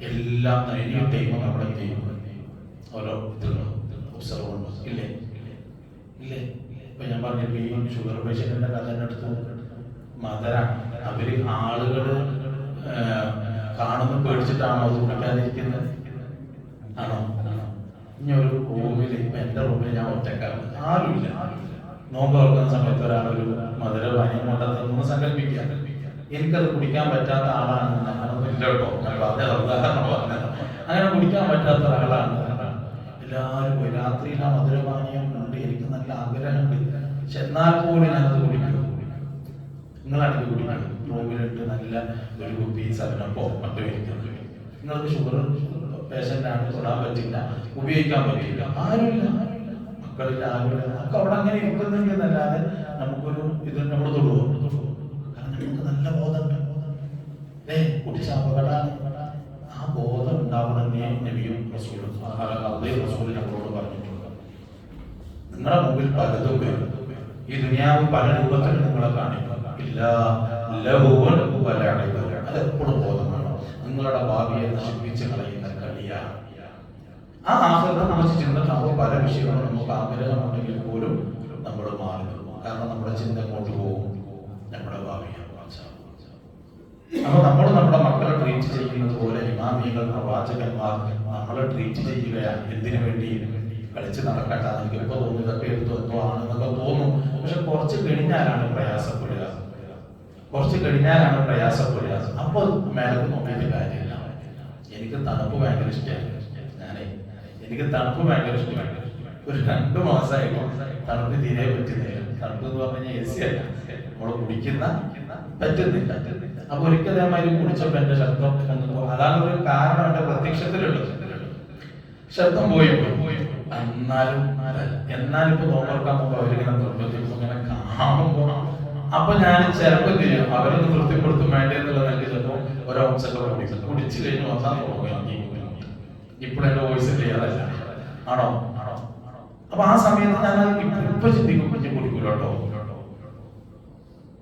എല്ലാം എനി ടൈമും നമ്മൾ എന്ത് ചെയ്യും? ഓരോ ഒബ്സർവ് ഇല്ലേ? ഇല്ലേ? ഇപ്പൊ ഞാൻ പറഞ്ഞിട്ട് ഈ ഷുഗർ പേഷ്യന്റിന്റെ കഥ തന്നെ എടുത്തു. മധുരാണ്. അവര് ആളുകള് കാണുന്ന പേടിച്ചിട്ടാണോ അത് കുടിക്കാതിരിക്കുന്നത്? ആണോ? ഇനി ഒരു റൂമിൽ, ഇപ്പൊ എന്റെ റൂമിൽ ഞാൻ ഒറ്റക്കാണ്, ആരുമില്ല. നോമ്പ് തുറക്കുന്ന സമയത്ത് ഒരാളൊരു മധുരപാനീയം കൊണ്ടുവന്ന് സങ്കല്പിക്കുക. എനിക്കത് കുടിക്കാൻ പറ്റാത്ത ആളാണ്. അങ്ങനൊന്നും ഇല്ല കേട്ടോ, ഞാൻ പറഞ്ഞത്. അങ്ങനെ കുടിക്കാൻ പറ്റാത്ത ഒരാളാണ്. എല്ലാവരും പോയി. രാത്രിയിൽ ആ മധുരപാനീയം കൊണ്ട് എനിക്ക് നല്ല ആഗ്രഹമുണ്ട്, പക്ഷെ എന്നാൽ പോലും ഞാനത് കുടിക്കും. നിങ്ങളാണെങ്കിൽ കുടിക്കും. റൂമിലിട്ട് നല്ല ഒരു കുപ്പി സവനപ്പോ മറ്റോ ഇരിക്കുന്നത്. നിങ്ങൾക്ക് ഷുഗർ പേഷ്യന്റ് ആണ്, തൊടാൻ പറ്റില്ല, ഉപയോഗിക്കാൻ പറ്റില്ല, ആരുമില്ല, മക്കളില്ല, ആരുമില്ല. നമുക്ക് അവിടെ അങ്ങനെ ഇരിക്കുന്നുണ്ടെന്നല്ലാതെ നമുക്കൊരു ഇത് നമ്മൾ തൊടുവോ? കാരണം നമുക്ക് നല്ല ബോധമുണ്ട്. കുടിച്ച അപകടമാണ്. ആ ബോധം ഉണ്ടാവണമെന്നേ നബിയും റസൂലും നമ്മളോട് പറഞ്ഞിട്ടുണ്ട്. നിങ്ങളുടെ മുമ്പിൽ പലതും വരും. ഈ ദുനിയാവ് പല രൂപത്തിൽ നിങ്ങളെ കാണിക്കും. അതെപ്പോഴും ബോധം വേണം. നിങ്ങളുടെ ഭാവിയെ നശിപ്പിച്ച് കളയുന്ന കളിയാണ്. ആ ആഗ്രഹത്തെ കുറിച്ച് ചിന്തിക്കുമ്പോൾ പല വിഷയങ്ങളും നമുക്ക് ആഗ്രഹമുണ്ടെങ്കിൽ പോലും നമ്മൾ മാറി നിൽക്കും. കാരണം നമ്മുടെ ചിന്ത അങ്ങോട്ട് പോകും, നമ്മുടെ ഭാവിയെ. അപ്പൊ നമ്മൾ നമ്മുടെ മക്കളെ ട്രീറ്റ് ചെയ്യുന്നത് പോലെ ഇമാമികൾ, പ്രവാചകന്മാർ നമ്മളെ ട്രീറ്റ് ചെയ്യുകയാണ്. എന്തിനു വേണ്ടി? കളിച്ച് നടക്കട്ടെ. എനിക്ക് ഇപ്പൊ തോന്നുന്നു ഇതൊക്കെ എടുത്തു എന്തോ ആണെന്നൊക്കെ തോന്നും. പക്ഷെ കുറച്ച് കഴിഞ്ഞാലാണ് പ്രയാസപ്പെടുക, കുറച്ച് കഴിഞ്ഞാലാണ് പ്രയാസപ്പെടുക. അപ്പൊ മേലക്ക് നോക്കിയിട്ട് കാര്യമില്ല. എനിക്ക് തണുപ്പ് ഭയങ്കര ഇഷ്ടമാണ്. എനിക്ക് തണുപ്പ് ഭയങ്കര ഇഷ്ടമാണ്. ഒരു 2 മാസമായിട്ട് തണുപ്പ് തീരെ പറ്റുന്നില്ല. തണുപ്പ് എന്ന് പറഞ്ഞു കഴിഞ്ഞാൽ AC അല്ല, നമ്മൾ കുടിക്കുന്ന പറ്റുന്നില്ല. അപ്പൊ ഒരിക്കലും അതേമാതിരി കുടിച്ചപ്പോ എന്റെ ശബ്ദം അതാണ് ഒരു കാരണം. എന്റെ പ്രത്യക്ഷത്തിലുള്ളത് ശബ്ദം പോയി. എന്നാലും ഇപ്പൊ നോക്കാൻ പോകുമ്പോ അവരിങ്ങനെ നിർബന്ധിക്കും, ഇങ്ങനെ കാണുമ്പോ അപ്പൊ ഞാൻ ചിലപ്പോൾ ചെയ്യും, അവരൊന്ന് തൃപ്തിപ്പെടുത്തും വേണ്ടേ എന്നുള്ള നിലയ്ക്ക് ചിലപ്പോൾ ഒരംശമൊക്കെ കുടിച്ചു കഴിഞ്ഞ് വന്നാൽ തുടങ്ങും. ഇപ്പോഴെന്റെ വോയിസ് ക്ലിയർ അല്ല, ആണോ? അപ്പൊ ആ സമയത്ത് ഞാൻ ഇപ്പൊ ചിന്തിക്കും, കുഞ്ഞു കുടിക്കൂലോട്ടോ.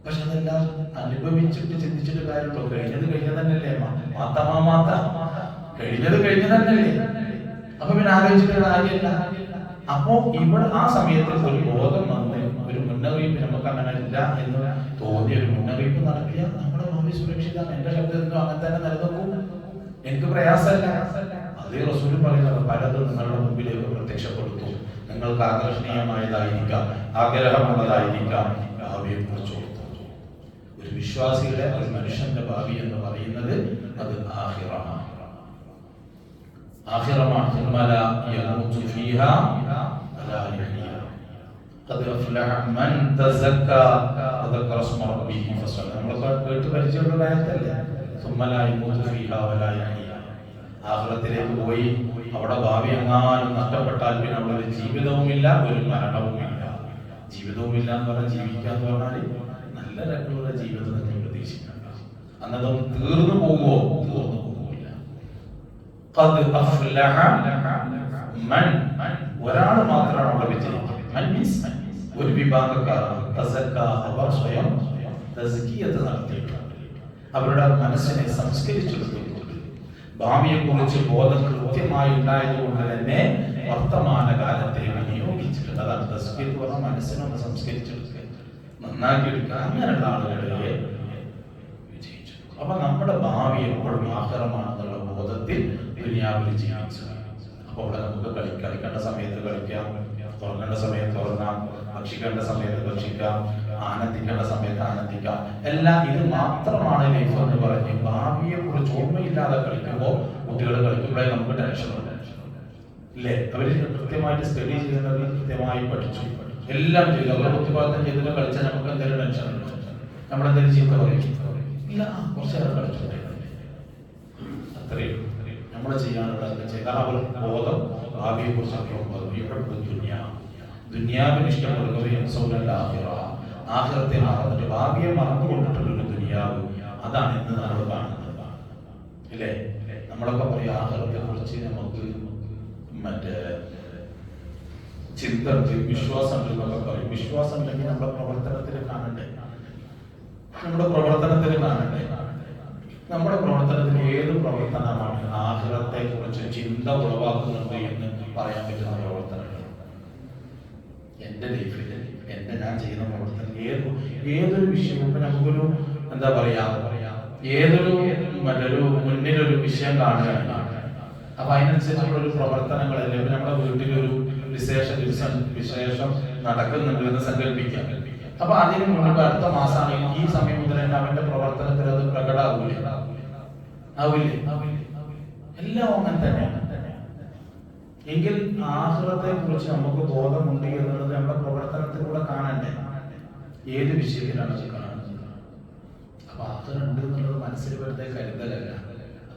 പക്ഷെ അതെല്ലാം അനുഭവിച്ചിട്ട് ചിന്തിച്ചിട്ട് കാര്യമുണ്ടോ? കഴിഞ്ഞത് തന്നെയല്ലേ, കഴിഞ്ഞത് തന്നെയല്ലേ. അപ്പൊ പിന്നെ ആലോചിച്ചിട്ട് കാര്യമില്ല. അപ്പോ ഇവിടെ ആ സമയത്ത് ഒരു ബോധം വന്ന് ഒരു മുന്നറിയിപ്പ്, നമുക്ക് അങ്ങനെ ഇല്ല എന്ന് തോന്നിയ ഒരു മുന്നറിയിപ്പ് നടത്തിയ നമ്മുടെ ഭാവി സുരക്ഷിതമാണ്. എന്റെ ശബ്ദത്തിനും അങ്ങനെ തന്നെ നിലനിൽക്കും, എനിക്ക് പ്രയാസമല്ല. അതേ റസൂലും പറയുന്നത് പലതും നിങ്ങളുടെ മുമ്പിലേക്ക് പ്രത്യക്ഷപ്പെടുത്തും. നിങ്ങൾക്ക് ആകർഷണീയമായതായിരിക്കാം, ആഗ്രഹമുള്ളതായിരിക്കാം. ഭാവിയെ കുറിച്ച് ഒരു വിശ്വാസിയുടെ, ഒരു മനുഷ്യന്റെ ഭാവി എന്ന് പറയുന്നത് അത് ആഖിറമാണ്. ആഖിറമാണ്. കേട്ട് പരിചയമുള്ള ആയത്തല്ലേ? ആഖിറത്തിലേക്ക് പോയി അവിടെ ഭാവി എങ്ങാനും നഷ്ടപ്പെട്ടാൽ പിന്നെ അവിടെ ഒരു ജീവിതവുമില്ല, ഒരു മരണവുമില്ല. ജീവിതവുമില്ല എന്ന് പറഞ്ഞാൽ, ജീവിക്കുക എന്ന് പറഞ്ഞാൽ നല്ല രംഗമുള്ള ജീവിതം നിങ്ങൾ പ്രതീക്ഷിക്കണം. അന്നതൊന്നും തീർന്നു പോകുമോ? തീർന്നു പോകില്ല. ഒരാൾ മാത്രമാണ് അവിടെ വിജയിക്കുന്നത്. ഒരു വിഭാഗക്കാരാണ് അവർ സ്വയം നടത്തിയിട്ടുണ്ട്. അവരുടെ മനസ്സിനെ സംസ്കരിച്ചെടുത്തിട്ടുണ്ട്. ഭാവിയെ കുറിച്ച് ബോധം കൃത്യമായി ഉണ്ടായതുകൊണ്ട് തന്നെ വർത്തമാന കാലത്തെ വിനിയോഗിച്ചിട്ടുണ്ട്. അതാണ് തസ്കീർ എന്ന് പറഞ്ഞാൽ മനസ്സിനൊന്ന് സംസ്കരിച്ചെടുക്കുക, നന്നാക്കിയെടുക്കുക. അങ്ങനെയുള്ള ആളുകളെ വിജയിച്ചു. അപ്പൊ നമ്മുടെ ഭാവി എപ്പോഴും ആഖിറമാണെന്നുള്ള ബോധത്തിൽ ദുനിയാവിൽ ജീവിച്ചു. അപ്പൊ അവിടെ നമുക്ക് കളിക്കേണ്ട സമയത്ത് കളിക്കാം, തുറക്കേണ്ട സമയത്ത് തുറങ്ങാം, ഭക്ഷിക്കേണ്ട സമയത്ത് ഭക്ഷിക്കാം, ആനന്ദിക്കേണ്ട സമയത്ത് ആനന്ദിക്കാം. എല്ലാം ഇത് മാത്രമാണ് ലൈഫ് എന്ന് പറഞ്ഞ് ഭാവിയെ കുറിച്ച് ഓർമ്മയില്ലാതെ കളിക്കുമ്പോൾ കുട്ടികൾ കളിക്കുമ്പോഴേ നമുക്ക് ടെൻഷനുണ്ട് ഇല്ലേ? അവര് കൃത്യമായിട്ട് സ്റ്റഡി ചെയ്യുന്നത് കൃത്യമായി പഠിച്ചു, എല്ലാം ചെയ്തു. അവർ ഉത്തരവാദിത്തം ചെയ്തിട്ട് കളിച്ചാൽ നമുക്ക് എന്തെങ്കിലും ടെൻഷൻ ഉണ്ട്, നമ്മളെന്തെങ്കിലും ചീത്ത പറയും ഇല്ല, കുറച്ച് നേരം കളിച്ചോട്ടെ, അത്രയും നമ്മൾ ചെയ്യാനുള്ള ചെയ്താൽ അവർ ബോധം ഭാവിയെ കുറിച്ച് ദുനിയാവിന് ഇഷ്ടപ്പെടുകയും ആഖിറത്തെ മറന്നിട്ട് ഭാവിയെ മറന്നുകൊണ്ടിട്ടുള്ളൊരു ദുനിയാവ്. അതാണ് ഇന്ന് നമ്മൾ കാണുന്നത് അല്ലേ? നമ്മളൊക്കെ പറയും ആഖിറത്തെ കുറിച്ച് നമുക്ക് മറ്റേ ചിന്ത വിശ്വാസം എന്നൊക്കെ പറയും. വിശ്വാസം ഉണ്ടെങ്കിൽ നമ്മുടെ പ്രവർത്തനത്തിൽ കാണണ്ടേ? നമ്മുടെ പ്രവർത്തനത്തിൽ ഏത് പ്രവർത്തനമാണ് ആഖിറത്തെ കുറിച്ച് ചിന്ത ഉളവാക്കുന്നുണ്ട് എന്ന് പറയാൻ പറ്റുന്ന പ്രവർത്തനങ്ങൾ? എന്റെ ലൈഫിൽ ഞാൻ ചെയ്യുന്ന പ്രവർത്തനം ഏതൊരു വിഷയം, ഇപ്പൊ നമുക്കൊരു എന്താ പറയാ, ഏതൊരു മുന്നിലൊരു വിഷയം കാണുകയാണ്, അപ്പൊ അതിനനുസരിച്ചുള്ള ഒരു പ്രവർത്തനങ്ങളല്ലേ. ഇപ്പൊ നമ്മുടെ വീട്ടിലൊരു വിശേഷം നടക്കുന്നുണ്ട് എന്ന് സങ്കല്പിക്കാം. അപ്പൊ അതിന് മുൻപ് അടുത്ത മാസമാണ്, ഈ സമയം മുതൽ തന്നെ അവന്റെ പ്രവർത്തനത്തിൽ അത് പ്രകടമാവില്ലേ? എല്ലാം അങ്ങനെ തന്നെയാണ്. എങ്കിൽ ആഖിറത്തെ കുറിച്ച് നമുക്ക് ബോധമുണ്ട് എന്നുള്ളത് നമ്മുടെ പ്രവർത്തനത്തിലൂടെ കാണണ്ടേ? ഏത് വിഷയത്തിലാണ് അത് കാണുന്നത്? അപ്പൊ ആഖിറ ഉണ്ട് എന്നുള്ളത് മനസ്സിൽ വെറുതെ കരുതലല്ല,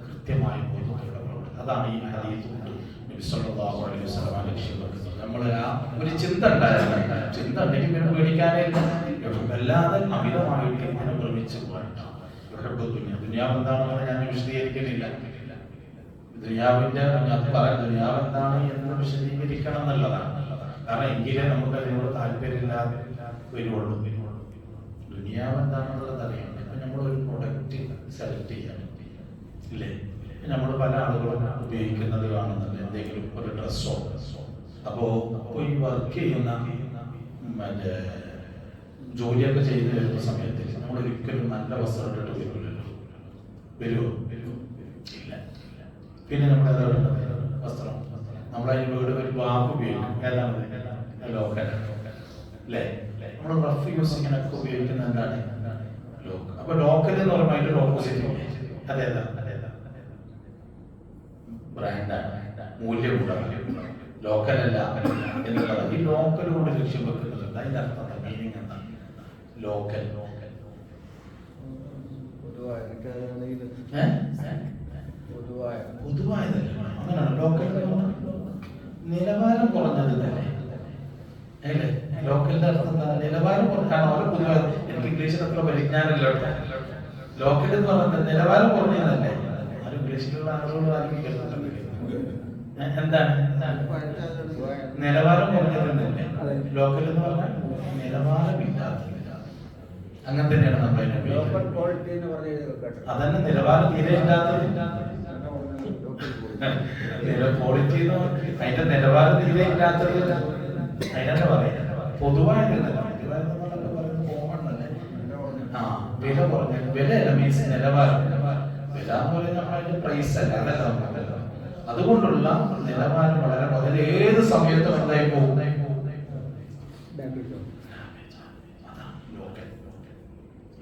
കൃത്യമായി ബോധത്തോടെ പ്രവർത്തനം. അതാണ് ഈ ഹദീസ് കൊണ്ട് നബി സല്ലല്ലാഹു അലൈഹി വസല്ലം ലക്ഷ്യമാക്കുന്നത്. നമ്മൾ ആ ഒരു ചിന്ത ഉണ്ടായിരുന്നു. ചിന്ത ഉണ്ടെങ്കിൽ പിന്നെ പേടിക്കാനേ അല്ലാതെ അമിതമായിട്ട് ഇങ്ങനെ ഭ്രമിച്ച് പോകണ്ട. ദുനിയാവ് എന്താണെന്ന് ഞാൻ വിശദീകരിക്കുന്നില്ല. ദുനിയാവ് എന്താണ് എന്ന് വിശദീകരിക്കണം എന്നുള്ളതാണ്. കാരണം എങ്കിലേ നമുക്ക് അതിനോട് താല്പര്യമില്ലാതെ വരുവുള്ളൂ. ദുനിയാവ് എന്താണെന്നുള്ളത് അറിയാം. ഇപ്പൊ നമ്മളൊരു പ്രൊഡക്റ്റ് സെലക്ട് ചെയ്യാൻ ഇല്ലേ? നമ്മൾ പല ആളുകളും ഉപയോഗിക്കുന്നത് കാണുന്നുണ്ട്, എന്തെങ്കിലും ഒരു ഡ്രസ്സോ. അപ്പോ ഈ വർക്ക് ചെയ്യുന്ന മറ്റേ ജോലിയൊക്കെ ചെയ്ത് വരുന്ന സമയത്ത് നമ്മൾ ഒരിക്കലും നല്ല വസ്ത്രം ഇട്ടിട്ട് വരുമോ? ഇല്ല. പിന്നെ നമ്മൾ ഏതാണ് വസ്ത്രം? നമ്മളതിന് വീട് ഒരു വാക്ക് ഉപയോഗിക്കും. ഏതാണ്? ലോക്കൽ അല്ലേ? നമ്മൾ റഫ് യൂസിങ്ങിനൊക്കെ ഉപയോഗിക്കുന്ന എന്താണ്? ലോക്കൽ. അപ്പൊ ലോക്കൽ എന്ന് പറയുമ്പോൾ അതിന്റെ ഓപ്പോസിറ്റ് അതേതാ? ബ്രാൻഡാണ്, മൂല്യമുണ്ടാകും. ലോക്കൽ അല്ല എന്നുള്ളത്. ഈ ലോക്കൽ കൊണ്ട് ലക്ഷ്യം വെക്കുന്നുണ്ട്. അതിന്റെ അർത്ഥം മീനിങ് എന്താണ്? ലോക്കൽ പൊതുവായതല്ല, അങ്ങനെയാണ്. ലോക്കൽ നിലവാരം കുറഞ്ഞത് തന്നെ അല്ലേ? ലോക്കലിന്റെ അർത്ഥം എന്താ? നിലവാരം കുറഞ്ഞാണ് അവർ പൊതുവായ. എനിക്ക് ഇംഗ്ലീഷിൽ അത്ര പരിജ്ഞാനമില്ല. ലോക്കൽ എന്ന് പറഞ്ഞാൽ നിലവാരം കുറഞ്ഞതല്ലേ? ആരും ഇംഗ്ലീഷിലുള്ള ആളുകൾ ആരും കേൾക്കുന്നുണ്ട്. എന്താണ് നിലവാരം കുറഞ്ഞതല്ലേ? ലോക്കൽ എന്ന് പറഞ്ഞാൽ നിലവാരമില്ലാത്തത്. അങ്ങനെ തന്നെയാണ് നമ്മൾ അതന്നെ നിലവാരം തീരെ ഇല്ലാത്തത്. ക്വാളിറ്റി അതിന്റെ നിലവാരം തീരെ ഇല്ലാത്തത് അതിനെ പറയാം. പൊതുവായതല്ല, വില കുറഞ്ഞ വിലയല്ല, മീൻസ് നിലവാരം. വില എന്ന് പറയുന്നത് നമ്മളതിന്റെ പ്രൈസ് അല്ല, അതല്ല. അതുകൊണ്ടുള്ള നിലവാരം വളരെ ഏത് സമയത്തും എന്തായി പോകും.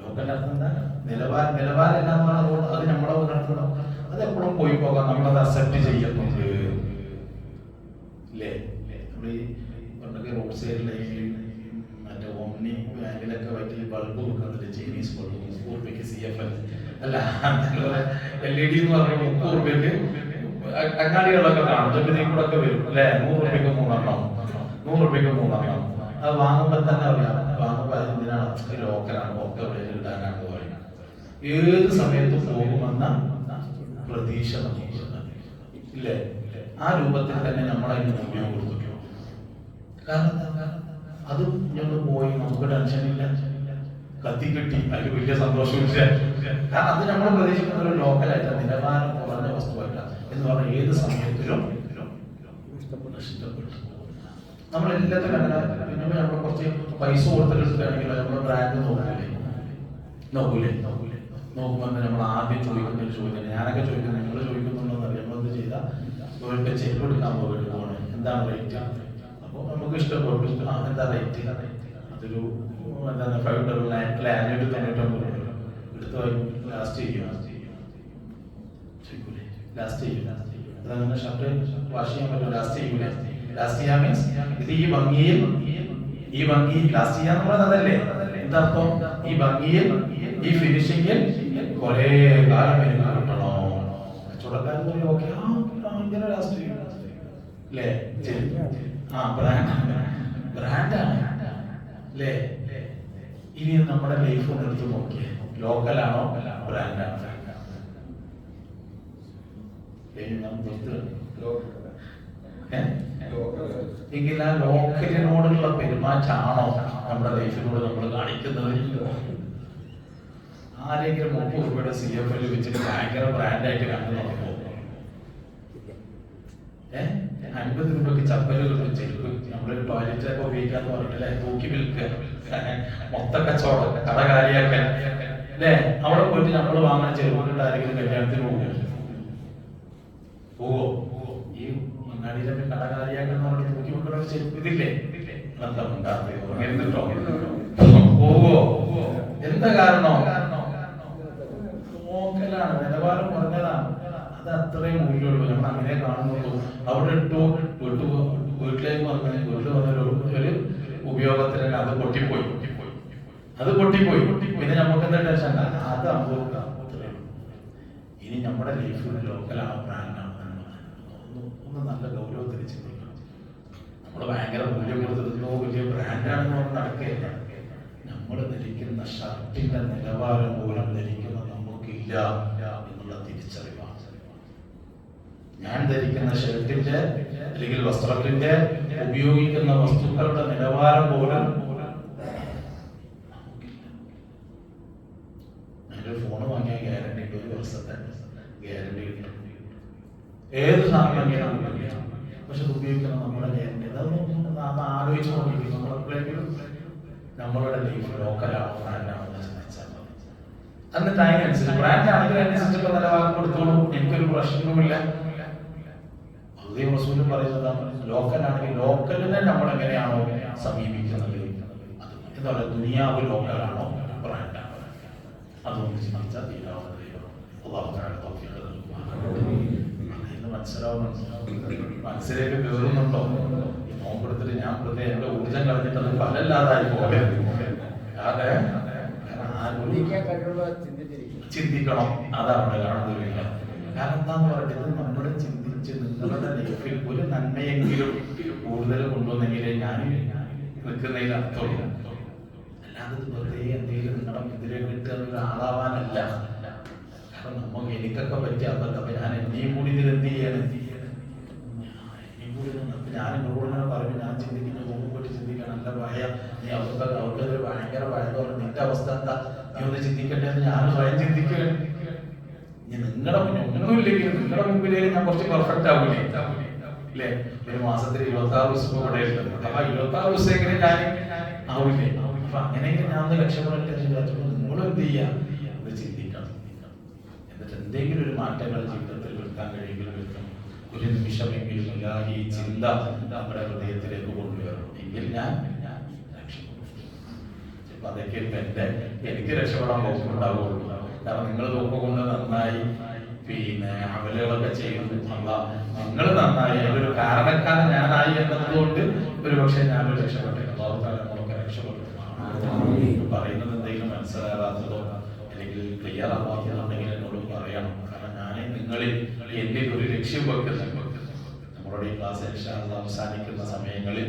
ലോക്കൽ അർത്ഥം എന്താ? നിലവാരം എന്താന്ന് പറഞ്ഞാൽ അത് നമ്മളെ ഉണർത്തണം. അത് എപ്പോഴും പോയി പോകാം, നമ്മളത് അക്സെപ്റ്റ് ചെയ്യുന്നുണ്ട് അല്ലേ? നമ്മൾ ഈ പണ്ടൊക്കെ റോഡ് സൈഡിലെ മറ്റേ ഓമ്നി ബാങ്കിലൊക്കെ പറ്റി ബൾബ് കൊടുക്കുന്നുണ്ട്, ചൈനീസ് ബൾബ് 30 രൂപയ്ക്ക് CFL അല്ല LED എന്ന് പറഞ്ഞാൽ 30 രൂപയ്ക്ക് അങ്ങാടികളിലൊക്കെ കാണും, ഇതിൽ കൂടെ ഒക്കെ വരും അല്ലെ. 100 രൂപയ്ക്ക് 3 അത് വാങ്ങുമ്പോൾ തന്നെ അറിയാം, വാങ്ങുമ്പോൾ എന്തിനാണ് ലോക്കലാണ്, ഒക്കെ വിലയിൽ ഇടാനാണ് പറയുന്നത്. ഏത് സമയത്തും പോകുമെന്ന പ്രതീക്ഷ ഇല്ലേ? ആ രൂപത്തിൽ തന്നെ നമ്മളതിന് മൂല്യം കൊടുത്തു. കാരണം അത് ഞങ്ങൾ പോയി, നമുക്ക് ടെൻഷനില്ല, കത്തി കിട്ടി, അതിൽ വലിയ സന്തോഷമില്ല. കാരണം അത് നമ്മൾ പ്രതീക്ഷിക്കുന്ന ഒരു ലോക്കലായിട്ട് നിലവാരം കുറഞ്ഞ വസ്തുവായിട്ട എന്ന് പറഞ്ഞാൽ ഏത് സമയത്തിലും ഇഷ്ടപ്പെട്ടു. നമ്മളെല്ലാത്തിനും അങ്ങനെ പിന്നെ നമ്മൾ കുറച്ച് പൈസ കൊടുത്തിട്ടാണെങ്കിൽ നമ്മൾ ബ്രാൻഡ് നോക്കൂലേ നോക്കുമ്പോൾ നമ്മൾ ആദ്യം ചോദിക്കുന്ന ഒരു ചോദ്യം, ഞാനൊക്കെ ചോദിക്കുന്നത്, നിങ്ങൾ ചോദിക്കുന്നുണ്ടോന്ന് അറിയാം. നമ്മൾ എന്ത് ചെയ്താൽ പോയിട്ട് ചെരുപ്പ് എടുക്കാൻ പോകണം, എന്താണ് റേറ്റ്? അപ്പോൾ നമുക്ക് ഇഷ്ടപ്പെട്ടു, എന്താ റേറ്റ്? അതൊരു എന്താണ് $5 $999 എടുത്ത് ലാസ്റ്റ് ചെയ്യും. അതങ്ങനെ ഷർട്ട് വാഷ് ചെയ്യാൻ പറ്റും, ലാസ്റ്റ് ചെയ്യൂലേ? ലാസ്റ്റ് ചെയ്യാൻ മീൻസ് ഇത് ഈ ഭംഗിയിൽ ലാസ്റ്റ് ചെയ്യാന്ന് പറയുന്നത് അതല്ലേ? എന്താർത്ഥം? ഈ ഭംഗിയിൽ ഈ ഫിനിഷിങ്ങിൽ കുറെ കാലം എനിക്ക് കിട്ടണോ? കച്ചവടക്കാരൻ പറയും ഓക്കെ, ഇങ്ങനെ ലാസ്റ്റ് ചെയ്യും അല്ലേ? ബ്രാൻഡാണ് അല്ലേ? ഇനി നമ്മുടെ ലൈഫ് ഒന്ന് എടുത്ത് നോക്കിയേ, ലോക്കലാണോ ബ്രാൻഡാണോ? എങ്കിൽ ആ ലോക്കലിനോടുള്ള പെരുമാറ്റാണോ നമ്മുടെ ലൈഫിനോട് നമ്മൾ കാണിക്കുന്നത്? ആരെങ്കിലും 30 രൂപയുടെ CFL വെച്ചിട്ട് ഭയങ്കര ബ്രാൻഡായിട്ട് കണ്ടു നോക്കുമോ? 50 രൂപയ്ക്ക് ചപ്പലുകൾ ചെരുപ്പ് നമ്മളൊരു ടോയ്ലറ്റിലൊക്കെ ഉപയോഗിക്കാന്ന് പറഞ്ഞിട്ടല്ലേ, തൂക്കി വിൽക്കുക, മൊത്ത കച്ചവടം, കട കാലിയാക്കാൻ അല്ലേ? അവിടെ പോയിട്ട് നമ്മൾ വാങ്ങാൻ ചെരുപ്പിട്ട് ആരെങ്കിലും കല്യാണത്തിന് പോവോ? ഈ മങ്ങാടിയിലൊക്കെ കട കാലിയാക്കാൻ പറഞ്ഞിട്ട് തൂക്കി വിൽക്കുന്ന ചെരുപ്പ് ഇതില്ലേ? എന്നിട്ടോ പോവോ? എന്താ കാരണോ? നോക്കലാണ്, നിലവാരം കുറഞ്ഞതാണ്. അത് അത്രയും മൂല്യമുള്ളൂ, നമ്മൾ അങ്ങനെ കാണുന്നുള്ളൂ. അവിടെ ഇട്ടു വീട്ടിലേക്ക് വീട്ടിൽ വന്നൊരു ഉപയോഗത്തിന് അത് പൊട്ടിപ്പോയി. പിന്നെ നമുക്ക് എന്താ ടെൻഷൻ? അത് അനുഭവിക്കാം. ഇനി നമ്മുടെ ലൈഫ് ലോക്കലാണോ ബ്രാൻഡാണോ? ഒന്ന് നല്ല ഗൗരവത്തിൽ ചിന്തിക്കണം. നമ്മൾ ഭയങ്കര മൂല്യം കൊടുത്തിരുന്നോ വലിയ ബ്രാൻഡാണെന്ന് പറഞ്ഞ് നടക്കുകയില്ല. നമ്മൾ ധരിക്കുന്ന ഷർട്ടിന്റെ നിലവാരം പോലും ധരിക്കുന്ന നമുക്കില്ല എന്നുള്ള തിരിച്ചറിവാണ്. ഞാൻ ധരിക്കുന്ന ഷർട്ടിന്റെ അല്ലെങ്കിൽ വസ്ത്രത്തിന്റെ ഉപയോഗിക്കുന്ന വസ്തുക്കളുടെ നിലവാരം പോലും ഞാനൊരു ഫോൺ വാങ്ങിയ ഗ്യാരണ്ടി 1 വർഷത്തെ ഗ്യാരണ്ടി കിട്ടും, ഏത് സാധനം. പക്ഷെ അത് ഉപയോഗിക്കണം നമ്മുടെ ഗ്യാരണ്ടി. അതൊന്നും ആലോചിച്ച് നോക്കിയിരിക്കും. നമ്മളെപ്പോഴെങ്കിലും നമ്മളുടെ ലൈഫ് ലോക്കലാണോ ബ്രാൻഡാണോ എന്ന് ചിന്തിച്ചാൽ മതി. എന്നിട്ട് അതിനനുസരിച്ച് ബ്രാൻഡ് ആണെങ്കിൽ അതിനനുസരിച്ചുള്ള നിലവാരം കൊടുത്തോളൂ, എനിക്കൊരു പ്രശ്നവുമില്ല. റസൂലും പറയുന്നതാണ് ലോക്കലാണെങ്കിൽ ലോക്കലിനെ നമ്മൾ എങ്ങനെയാണോ സമീപിക്കുന്നത്, എന്താ പറയുക, ദുനിയാവ് ലോക്കലാണോ ബ്രാൻഡാണോ, അതൊന്ന് ചിന്തിച്ചാൽ തീരാവുന്നതേ. മനസ്സിലേക്ക് കയറുന്നുണ്ടോ? നോമ്പെടുത്തിട്ട് ഞാൻ പ്രത്യേകം എന്റെ ഊർജം കളഞ്ഞിട്ട് അത് പലല്ലാതായി പോകരുത്. ചിന്തിക്കണം, അതവിടെ കാണുന്നില്ല. കാരണം എന്താന്ന് പറയുന്നത്, നമ്മൾ ചിന്തിച്ച് നിങ്ങളുടെ ലൈഫിൽ ഒരു നന്മയെങ്കിലും കൂടുതൽ കൊണ്ടുവന്നെങ്കിലേ ഞാൻ നിൽക്കുന്നതിൽ അർത്ഥമില്ല. അല്ലാതെ വെറുതെ എന്തെങ്കിലും നിങ്ങളുടെ എതിരെ കിട്ടുക ഒരാളാവാനല്ല. കാരണം നമുക്ക് എനിക്കൊക്കെ പറ്റിയ അതൊക്കെ അപ്പൊ ഞാൻ എന്നെയും കൂടി ഇതിലെന്ത് ചെയ്യാണ്, എന്നെയും കൂടി ഞാൻ എന്നോട് പറഞ്ഞു, ഞാൻ ചിന്തിക്കുന്ന മുമ്പ് പോയിട്ട് ചിന്തിക്കണം. നല്ല ഭയ നീ അവർക്കതൊരു ഭയങ്കര ഭയം പറഞ്ഞു, നിന്റെ അവസ്ഥ എന്താ, നീ ഒന്ന് ചിന്തിക്കട്ടെ എന്ന് ഞാൻ സ്വയം ചിന്തിക്കുകയാണ്. നിങ്ങളുടെ ഒന്നുമില്ലെങ്കിൽ നിങ്ങളുടെ മുമ്പിലേക്ക് ഞാൻ കുറച്ച് പെർഫെക്റ്റ് ആവൂലേ അല്ലേ? ഒരു മാസത്തിൽ 26 ദിവസം ഇവിടെ ഉള്ളത്. അപ്പൊ 26 ദിവസമെങ്കിലും ഞാൻ ആവില്ലേ? അപ്പൊ അങ്ങനെയെങ്കിലും ഞാൻ ഒന്ന് രക്ഷപ്പെടട്ടെ എന്ന് വിചാരിച്ചപ്പോൾ നിങ്ങളും എന്ത് ചെയ്യാ, അത് ചിന്തിക്കണം. എന്നിട്ട് എന്തെങ്കിലും ഒരു മാറ്റങ്ങൾ ജീവിതത്തിൽ വരുത്താൻ കഴിയുമെങ്കിൽ വരുത്തണം. ഒരു നിമിഷമെങ്കിലും ഇലാഹി ചിന്ത നമ്മുടെ ഹൃദയത്തിലേക്ക് കൊണ്ടുവരണം. എങ്കിൽ ഞാൻ ചിലപ്പോൾ അതൊക്കെ എനിക്ക് രക്ഷപ്പെടാൻ പോകുന്നുണ്ടാവുള്ളൂ. കാരണം നിങ്ങൾ നോക്കുകൊണ്ട് നന്നായി അമലുകളൊക്കെ ചെയ്യുന്നു. നിങ്ങൾ നന്നായി അതിലൊരു കാരണക്കാരൻ ഞാനായി എന്നതുകൊണ്ട് ഒരു പക്ഷേ ഞാനൊരു രക്ഷപ്പെട്ടു. നമ്മളൊക്കെ രക്ഷപ്പെട്ടു. പറയുന്നത് എന്തെങ്കിലും മനസ്സിലാകാത്തതോ അല്ലെങ്കിൽ ക്ലിയർ ആവാത്തതുണ്ടെങ്കിൽ എന്നോട് പറയണം. കാരണം ഞാൻ നിങ്ങളിൽ എന്നിൽ ഒരു ലക്ഷ്യം വെക്കുന്നുണ്ട്. നമ്മളുടെ ഈ ക്ലാസ് അവസാനിക്കുന്ന സമയങ്ങളിൽ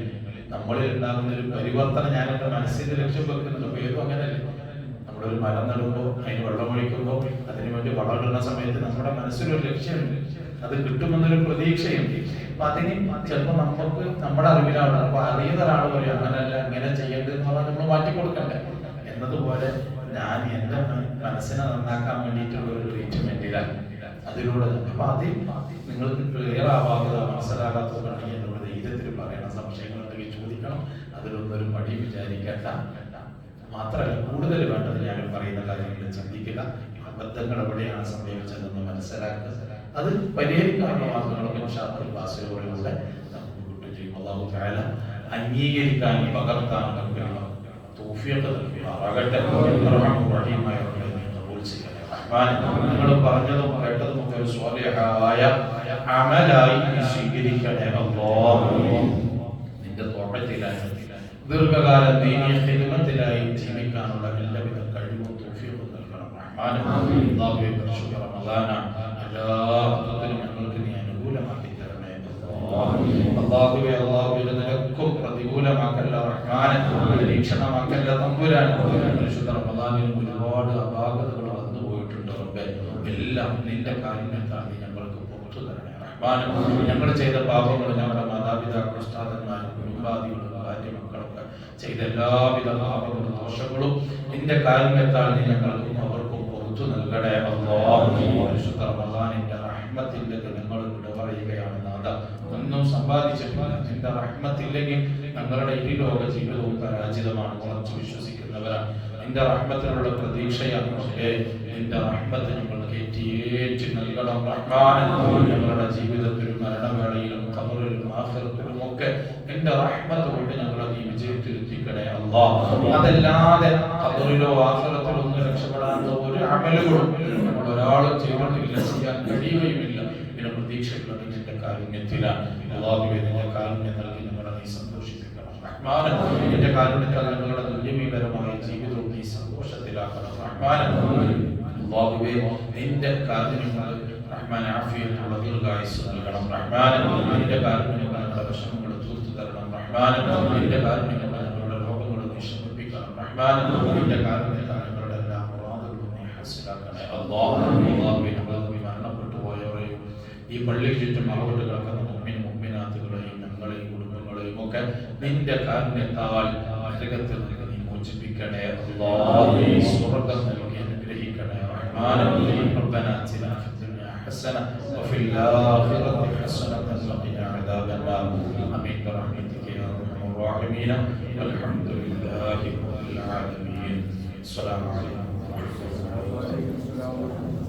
നമ്മളിൽ ഉണ്ടാകുന്ന ഒരു പരിവർത്തനം ഞാൻ എൻ്റെ മനസ്സിന്റെ ലക്ഷ്യം വെക്കുന്നുണ്ട്. അപ്പൊ ഏതും അങ്ങനെയല്ലേ, നമ്മളൊരു മരം നടുമ്പോൾ അതിന് വെള്ളമൊഴിക്കുമ്പോൾ അതിനു വേണ്ടി വളരുന്ന സമയത്ത് നമ്മുടെ മനസ്സിലൊരു ലക്ഷ്യമുണ്ട്, അത് കിട്ടുമെന്നൊരു പ്രതീക്ഷയുണ്ട്. അപ്പൊ അതിന് ചിലപ്പോൾ നമുക്ക് നമ്മുടെ അറിവിലാണ്. അപ്പൊ അറിയുന്ന ഒരാൾ പറയും അങ്ങനെയല്ല ഇങ്ങനെ ചെയ്യേണ്ടത് എന്ന് പറഞ്ഞാൽ നമ്മൾ മാറ്റി കൊടുക്കണ്ടേ എന്നതുപോലെ ഞാൻ എൻ്റെ മനസ്സിനെ നന്നാക്കാൻ വേണ്ടിയിട്ടുള്ള ഒരു ട്രീറ്റ്മെന്റിലാണ് അതിലൂടെ. അപ്പൊ അതിൽ നിങ്ങൾക്ക് ക്ലിയർ ആവാത്തതോ മനസ്സിലാകാത്തതുകൊണ്ടാണ് എന്നോട് ധൈര്യത്തിൽ പറയണം. സംശയങ്ങളുണ്ടെങ്കിൽ ചോദിക്കണം. അതിലൊന്നൊരു മടി വിചാരിക്കേണ്ട. മാത്രമല്ല കൂടുതൽ വേണ്ടത് ഞാൻ പറയുന്ന കാര്യങ്ങൾ ചിന്തിക്കുക. അബദ്ധങ്ങൾ എവിടെയാണ് സംഭവിച്ചതെന്ന് മനസ്സിലാക്കുക. അത് പരിഹരിക്കാനുള്ള മാർഗങ്ങളൊക്കെ ക്ലാസ്സുകളിലൂടെ നമുക്ക് കിട്ടുകയും ചെയ്യും. അല്ലാഹു തആല അംഗീകരിക്കാനും പകർത്താനും തൗഫീഖ് നൽകുമാറാകട്ടെ. റഹീമായ നിങ്ങൾ പറഞ്ഞതും കേട്ടതും ഒക്കെ ഒരു സ്വാലിഹായ അമലായി സ്വീകരിക്കണേ അല്ലാഹ്. നിന്റെ തൗബത്തിലായി ദീർഘകാലം ദീനീയ ഖിദ്മത്തിലായി ജീവിക്കാനുള്ള എല്ലാവിധ കഴിവും തൗഫീഖും നൽകണം റഹ്മാൻ. അല്ലാഹുവേ പരിശുദ്ധ റമളാന എല്ലാ അർത്ഥത്തിലും ഞങ്ങൾക്ക് നീ അനുകൂലമാക്കി തരണേ അല്ലാഹുവേ. അല്ലാഹുവേ നിനക്കും പ്രതികൂലമാക്കല്ല റഹ്മാൻ, പരീക്ഷണമാക്കല്ല തമ്പുരാൻ. പരിശുദ്ധ റമളാനിൽ ഒരുപാട് അപാകതകൾ വന്നു പോയിട്ടുണ്ട് റബ്ബേ. എല്ലാം നിന്റെ കാരുണ്യത്താൽ നീ ഞങ്ങൾക്ക് പുറത്തു തരണേ റഹ്മാൻ. ഞങ്ങൾ ചെയ്ത പാപങ്ങൾ ഞങ്ങളുടെ മാതാപിതാക്കൾ, ഉസ്താദന്മാരും കുടുംബാദികളും ഭാര്യ മക്കളൊക്കെ ചെയ്ത എല്ലാവിധ പാപങ്ങളും ദോഷങ്ങളും നിന്റെ കാരുണ്യത്താൽ നീ ഞങ്ങൾക്കും അവർക്കും പുറത്തു നൽകണേ അല്ലാഹ്. പരിശുദ്ധ റമളാനിന്റെ റഹ്മത്തിന്റെ ദിനങ്ങൾ വിടപറയുകയാണ് നാഥ. ഒന്നും സമ്പാദിച്ചിട്ടില്ല. നിന്റെ റഹ്മത്തില്ലെങ്കിൽ ഞങ്ങളുടെ ഇരുലോക ജീവിതവും പരാജിതമാണ്. ഉറച്ചു വിശ്വസിക്കുന്നവരാണ്. നിന്റെ റഹ്മത്തിനുള്ള പ്രതീക്ഷയാണ്. നിന്റെ റഹ്മത്ത് ഞങ്ങൾക്ക് ഏറ്റി നൽകണം റഹ്മാൻ. ഞങ്ങളുടെ ജീവിതത്തിലും മരണവേളയിലും ഖബറിലും ആഖിറത്തിലും ഒക്കെ നിന്റെ റഹ്മത്ത് കൊണ്ട് ഞങ്ങളെ നീ വിജയത്തിൽ എത്തിക്കണേ അല്ലാഹ്. അതല്ലാതെ ഖബറിലോ ആഖിറത്തിലോ ഒന്നും രക്ഷപ്പെടാനുള്ള ഒരു അമലുകളും നമ്മൾ ഒരാളും ചെയ്തിട്ടില്ല, ചെയ്യാൻ കഴിയുകയുമില്ല. പിന്നെ പ്രതീക്ഷകളുടെ നിന്റെ കാരുണ്യത്തിലാണ്. അല്ലാഹുവേ നിന്റെ കാരുണ്യം നൽകി ഞങ്ങളെ നീ സന്തോഷിപ്പിക്കണം റഹ്മാൻ. നിന്റെ കാരുണ്യത്താൽ ഞങ്ങളുടെ ദുന്യവീപരമായ ജീവിതവും നീ സന്തോഷത്തിലാക്കണം റഹ്മാൻ. അല്ലാഹുവേ നിന്റെ കാരുണ്യങ്ങൾ റഹ്മാൻ ആഫിയത്തുള്ള ദീർഘായുസ്സ് നൽകണം റഹ്മാൻ. നിന്റെ കാരുണ്യങ്ങൾ ഞങ്ങളുടെ വിഷമങ്ങൾ തീർത്തു തരണം റഹ്മാൻ. നിന്റെ കാരുണ്യങ്ങൾ ഞങ്ങളുടെ രോഗങ്ങൾ നീ ശമിപ്പിക്കണം റഹ്മാൻ. നിന്റെ കാരുണ്യത്താൽ ഞങ്ങളുടെ എല്ലാ മുറാദുകളും നീ ഹാസിലാക്കണേ അല്ലാഹ്. അല്ലാഹുവേ ഞങ്ങൾ മരണപ്പെട്ടു പോയവരെയും ഈ പള്ളിയിൽ ചുറ്റും മറവിട്ട് കിടക്കുന്ന മുഅ്മിനാത്തുകളെയും ഞങ്ങളെയും കുടുംബങ്ങളെയും ഒക്കെ നിന്റെ കാരുണ്യത്താൽ നരകത്തിൽ നിന്ന് നീ മോചിപ്പിക്കണേ അല്ലാഹ്. സ്വർഗ്ഗം നൽകി അനുഗ്രഹിക്കണേ റഹ്മാൻ. ربنا آتنا في الدنيا حسنة وفي الآخرة حسنة وقنا عذاب النار. آمين برحمتك يا أرحم الراحمين. والحمد لله رب العالمين. السلام عليكم ورحمة الله وبركاته.